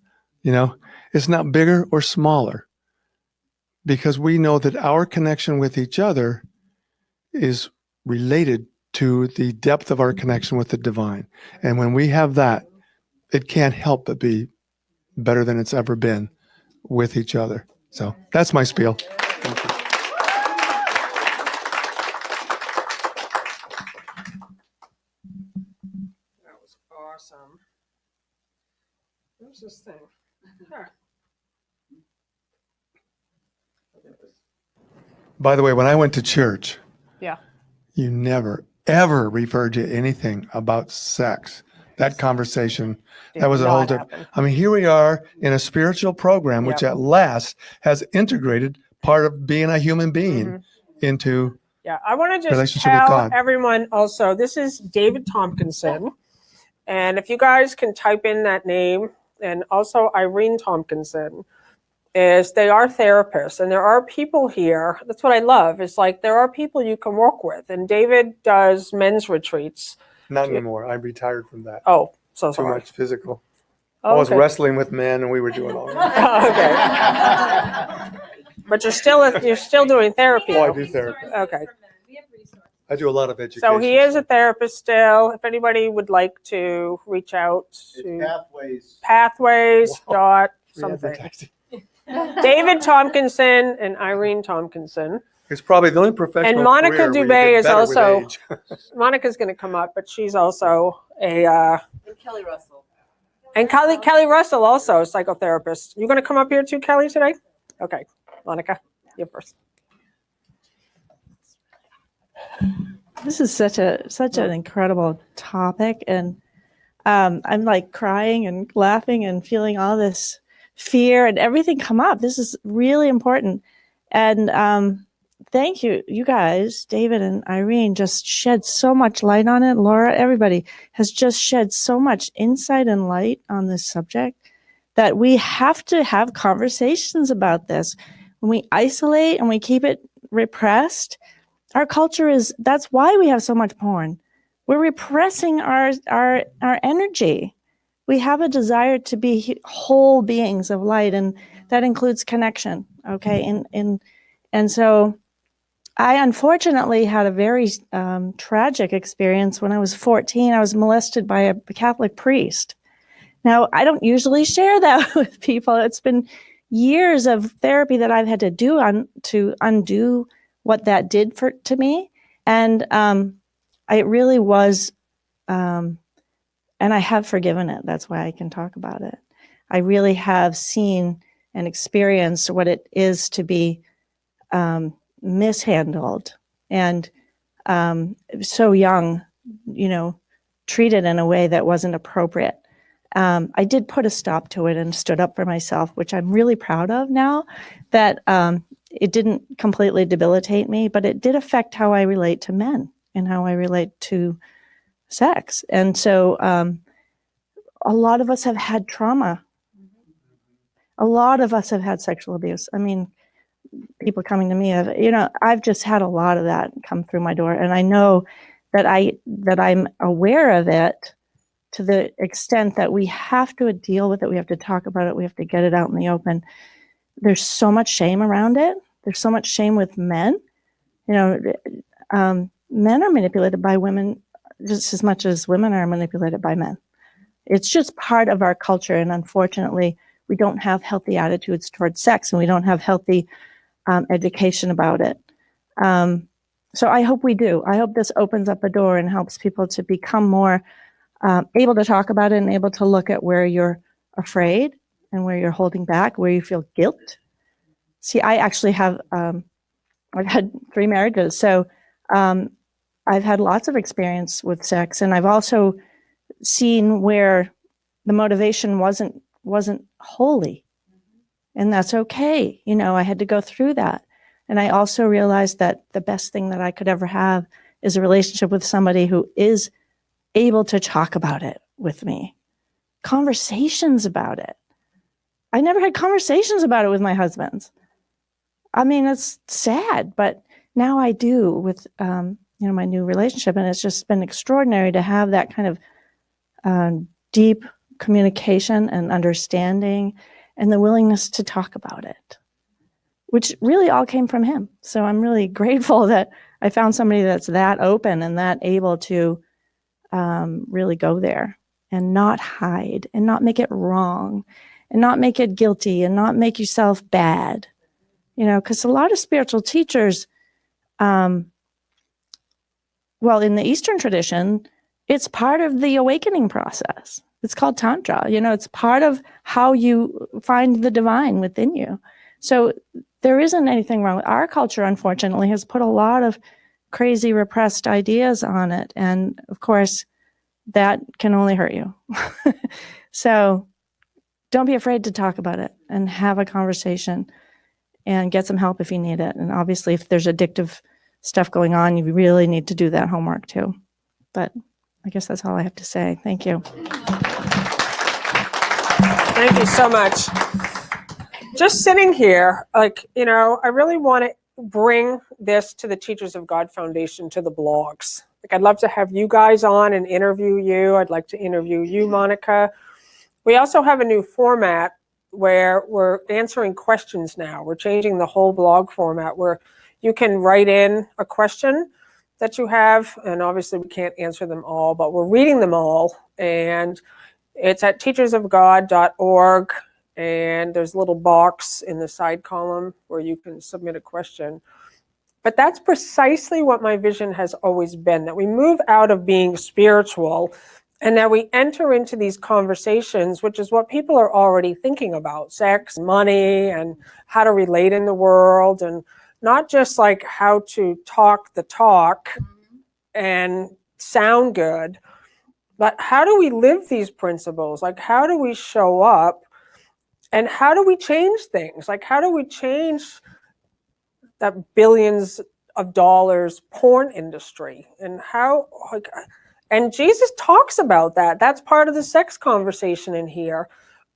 It's not bigger or smaller, because we know that our connection with each other is related to the depth of our connection with the divine. And when we have that, it can't help but be better than it's ever been with each other. So that's my spiel. Thank you. That was awesome. Where's this thing? Here. By the way, when I went to church, Yeah. you never, ever referred to anything about sex. That conversation, that was a whole different. I mean, here we are in a spiritual program, which at last has integrated part of being a human being into. Yeah, I want to just Relationship with tell God. everyone also, this is David Tompkinson. And if you guys can type in that name, and also Irene Tompkinson, is they are therapists. And there are people here. That's what I love. It's like there are people you can work with. And David does men's retreats. Not anymore. I retired from that. Oh, so Too sorry. much physical. Oh, I was okay. wrestling with men and we were doing all that. Okay. But you're still doing therapy. Oh, I do therapy. Okay. I do a lot of education. So he is a therapist still. If anybody would like to reach out to Pathways dot something. David Tompkinson and Irene Tompkinson. It's probably the only professional. And Monica career where you Dubé get is better with also, age. Monica's going to come up, but she's also a, And Kelly Russell. and Kelly Russell also a psychotherapist. You going to come up here too, Kelly, today? Okay, Monica, you first. This is such an incredible topic, and I'm like crying and laughing and feeling all this fear and everything come up. This is really important, and thank you, you guys, David and Irene, just shed so much light on it. Laura, everybody has just shed so much insight and light on this subject that we have to have conversations about this. When we isolate and we keep it repressed, our culture that's why we have so much porn. We're repressing our energy. We have a desire to be whole beings of light, and that includes connection. Okay. And so I unfortunately had a very tragic experience when I was 14. I was molested by a Catholic priest. Now, I don't usually share that with people. It's been years of therapy that I've had to do to undo what that did to me. And it really was, and I have forgiven it. That's why I can talk about it. I really have seen and experienced what it is to be mishandled and so young, treated in a way that wasn't appropriate. I did put a stop to it and stood up for myself, which I'm really proud of now, that it didn't completely debilitate me, but it did affect how I relate to men and how I relate to sex. And so a lot of us have had trauma. A lot of us have had sexual abuse. I mean, people coming to me I've just had a lot of that come through my door. And I know that I'm aware of it to the extent that we have to deal with it. We have to talk about it. We have to get it out in the open. There's so much shame around it. There's so much shame with men. Men are manipulated by women just as much as women are manipulated by men. It's just part of our culture. And unfortunately, we don't have healthy attitudes towards sex, and we don't have healthy education about it. So I hope we do. I hope this opens up a door and helps people to become more able to talk about it and able to look at where you're afraid and where you're holding back, where you feel guilt. See, I actually have, I've had 3 marriages. So I've had lots of experience with sex, and I've also seen where the motivation wasn't holy. And that's okay. I had to go through that. And I also realized that the best thing that I could ever have is a relationship with somebody who is able to talk about it with me. Conversations about it. I never had conversations about it with my husband. I mean, it's sad, but now I do with, my new relationship. And it's just been extraordinary to have that kind of deep communication and understanding, and the willingness to talk about it, which really all came from him. So I'm really grateful that I found somebody that's that open and that able to really go there and not hide and not make it wrong and not make it guilty and not make yourself bad. You know, because a lot of spiritual teachers, well, in the Eastern tradition, it's part of the awakening process. It's called Tantra. You know, it's part of how you find the divine within you. So there isn't anything wrong. Our culture, unfortunately, has put a lot of crazy repressed ideas on it. And of course, that can only hurt you. So don't be afraid to talk about it and have a conversation and get some help if you need it. And obviously, if there's addictive stuff going on, you really need to do that homework too. But I guess that's all I have to say. Thank you. Thank you so much. Just sitting here, like, you know, I really want to bring this to the Teachers of God Foundation, to the blogs. Like, I'd love to have you guys on and interview you. I'd like to interview you, Monica. We also have a new format where we're answering questions now. We're changing the whole blog format where you can write in a question that you have, and obviously we can't answer them all, but we're reading them all, and it's at teachersofgod.org, and there's a little box in the side column where you can submit a question. But that's precisely what my vision has always been, that we move out of being spiritual and that we enter into these conversations, which is what people are already thinking about: sex, money, and how to relate in the world, and not just like how to talk the talk and sound good, but how do we live these principles? Like, how do we show up, and how do we change things? Like, how do we change that billions of dollars porn industry? And how, like, and Jesus talks about that. That's part of the sex conversation in here,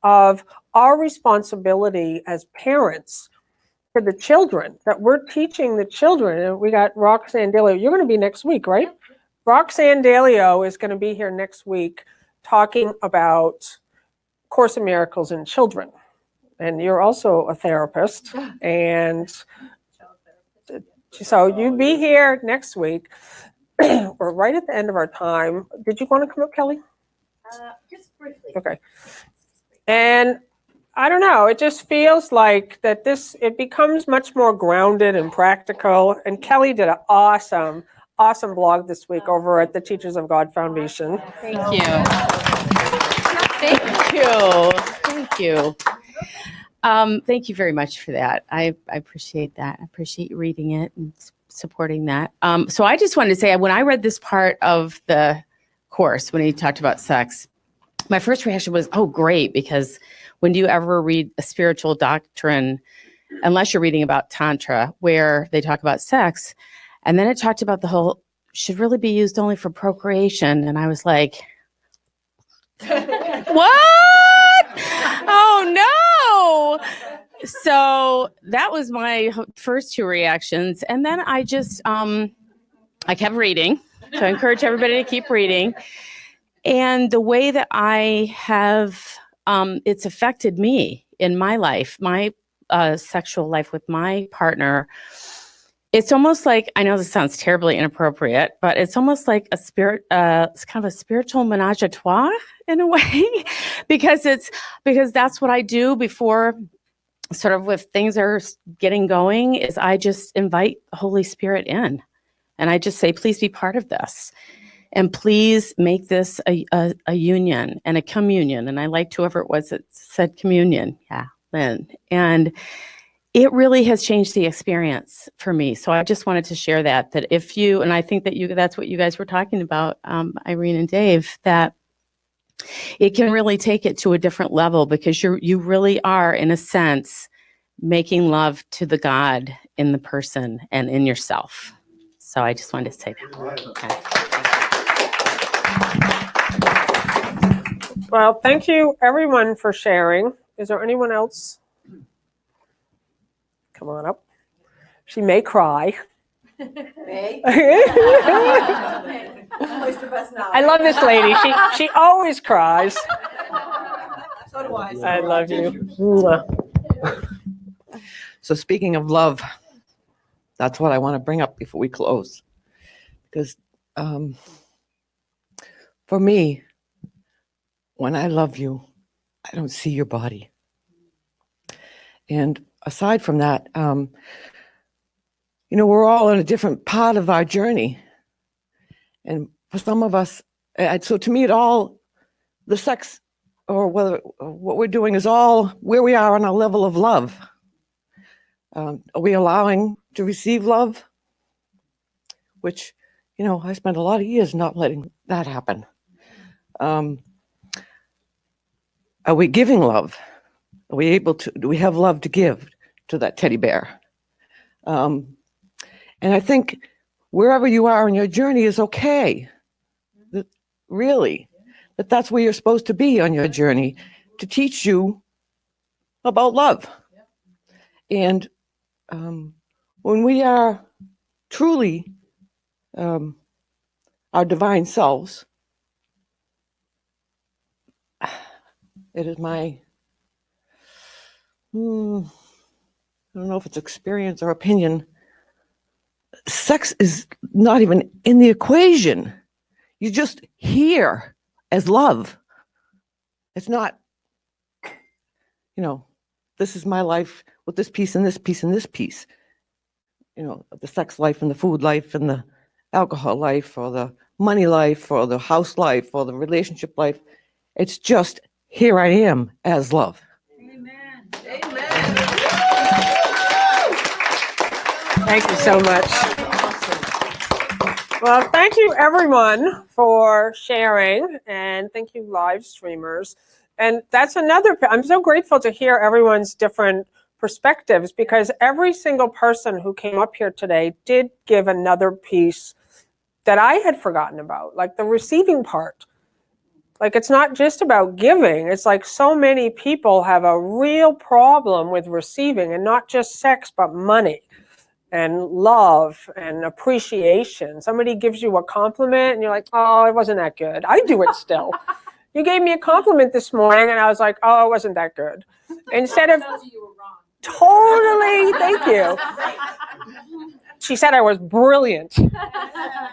of our responsibility as parents for the children, that we're teaching the children. And we got Roxanne Dalio. You're going to be next week, right? Roxanne Dalio is going to be here next week talking about Course in Miracles in children. And you're also a therapist. And so you be here next week. We're right at the end of our time. Did you want to come up, Kelly? Just briefly. Okay. And I don't know, it just feels like that it becomes much more grounded and practical. And Kelly did an awesome blog this week over at the Teachers of God Foundation. Thank you. Thank you. Thank you. Thank you very much for that. I appreciate that. I appreciate you reading it and supporting that. So I just wanted to say, when I read this part of the course, when he talked about sex, my first reaction was, oh, great, because when do you ever read a spiritual doctrine, unless you're reading about Tantra, where they talk about sex, and then it talked about the whole, should really be used only for procreation, and I was like, what? Oh, no. So that was my first two reactions. And then I just, I kept reading. So I encourage everybody to keep reading. And the way that I have, it's affected me in my life, my sexual life with my partner. It's almost like, I know this sounds terribly inappropriate, but it's almost like it's kind of a spiritual menage a trois in a way, because that's what I do before, sort of, if things are getting going, is I just invite the Holy Spirit in, and I just say, please be part of this, and please make this a union and a communion. And I liked whoever it was that said communion. Yeah, Lynn. And it really has changed the experience for me. So I just wanted to share that if you, and I think that that's what you guys were talking about, Irene and Dave, that it can really take it to a different level, because you really are, in a sense, making love to the God in the person and in yourself. So I just wanted to say that. Okay. Well, thank you everyone for sharing. Is there anyone else? Come on up. She may cry. I love this lady. She always cries. So do I. I love you. Mwah. So speaking of love, that's what I want to bring up before we close. Because for me, when I love you, I don't see your body. And aside from that, we're all in a different part of our journey. And for some of us, so to me, the sex or what we're doing is all where we are on our level of love. Are we allowing to receive love? Which, I spent a lot of years not letting that happen. Are we giving love? Are we able to? Do we have love to give to that teddy bear? And I think wherever you are in your journey is okay. That's where you're supposed to be on your journey, to teach you about love. And when we are truly our divine selves, it is my, I don't know if it's experience or opinion, sex is not even in the equation. You're just here as love. It's not, this is my life with this piece and this piece and this piece. The sex life and the food life and the alcohol life or the money life or the house life or the relationship life. It's just here I am as love. Amen. Amen. Thank you so much. Well, thank you everyone for sharing, and thank you live streamers. And that's I'm so grateful to hear everyone's different perspectives, because every single person who came up here today did give another piece that I had forgotten about, like the receiving part. Like, it's not just about giving. It's like so many people have a real problem with receiving, and not just sex, but money and love and appreciation. Somebody gives you a compliment and you're like, oh, it wasn't that good. I do it still. You gave me a compliment this morning and I was like, oh, it wasn't that good. Instead of totally, thank you. She said I was brilliant.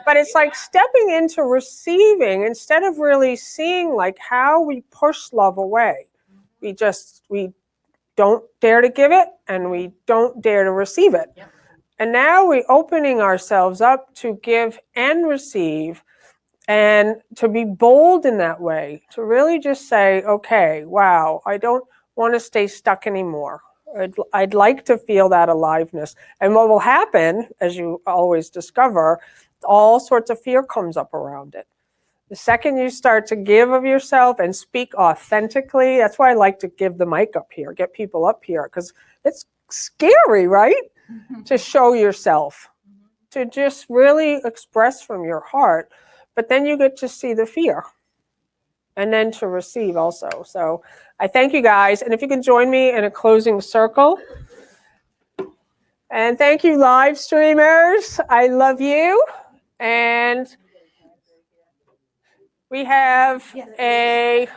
But it's like stepping into receiving instead of really seeing like how we push love away. We don't dare to give it and we don't dare to receive it. Yep. And now we're opening ourselves up to give and receive, and to be bold in that way, to really just say, okay, wow, I don't want to stay stuck anymore. I'd like to feel that aliveness. And what will happen, as you always discover, all sorts of fear comes up around it. The second you start to give of yourself and speak authentically, that's why I like to give the mic up here, get people up here, because it's scary, right? To show yourself, to just really express from your heart, but then you get to see the fear and then to receive also. So I thank you guys. And if you can join me in a closing circle. And thank you, live streamers. I love you. And we have a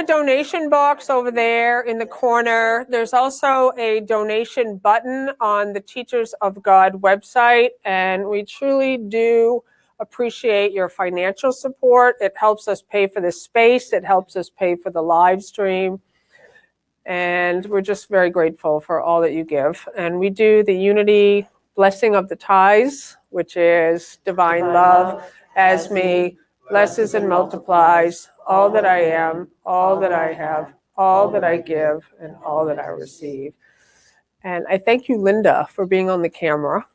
donation box over there in the corner. There's also a donation button on the Teachers of God website, and we truly do appreciate your financial support. It helps us pay for this space. It helps us pay for the live stream. And we're just very grateful for all that you give. And we do the Unity Blessing of the Tithes, which is divine love as me blesses and multiplies all that I am, all that I have, all that I give, and all that I receive. And I thank you, Linda, for being on the camera,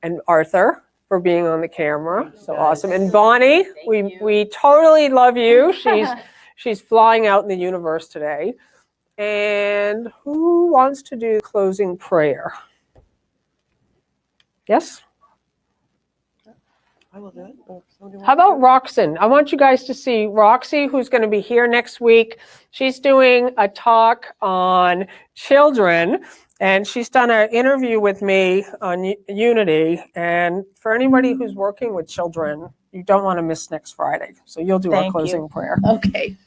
and Arthur for being on the camera. So awesome. And Bonnie, we totally love you. She's flying out in the universe today. And who wants to do closing prayer? Yes? I will do it. How about Roxanne? I want you guys to see Roxy, who's going to be here next week. She's doing a talk on children, And she's done an interview with me on Unity. And for anybody who's working with children, you don't want to miss next Friday. So you'll do our Thank closing you. prayer. Okay.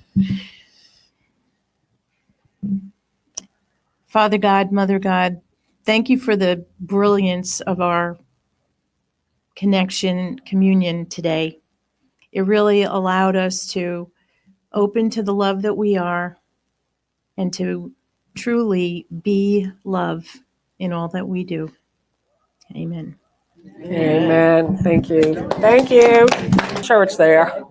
Father God, Mother God, thank you for the brilliance of our connection, communion today. It really allowed us to open to the love that we are and to truly be love in all that we do. Amen. Amen. Thank you. Thank you. Sure, it's there.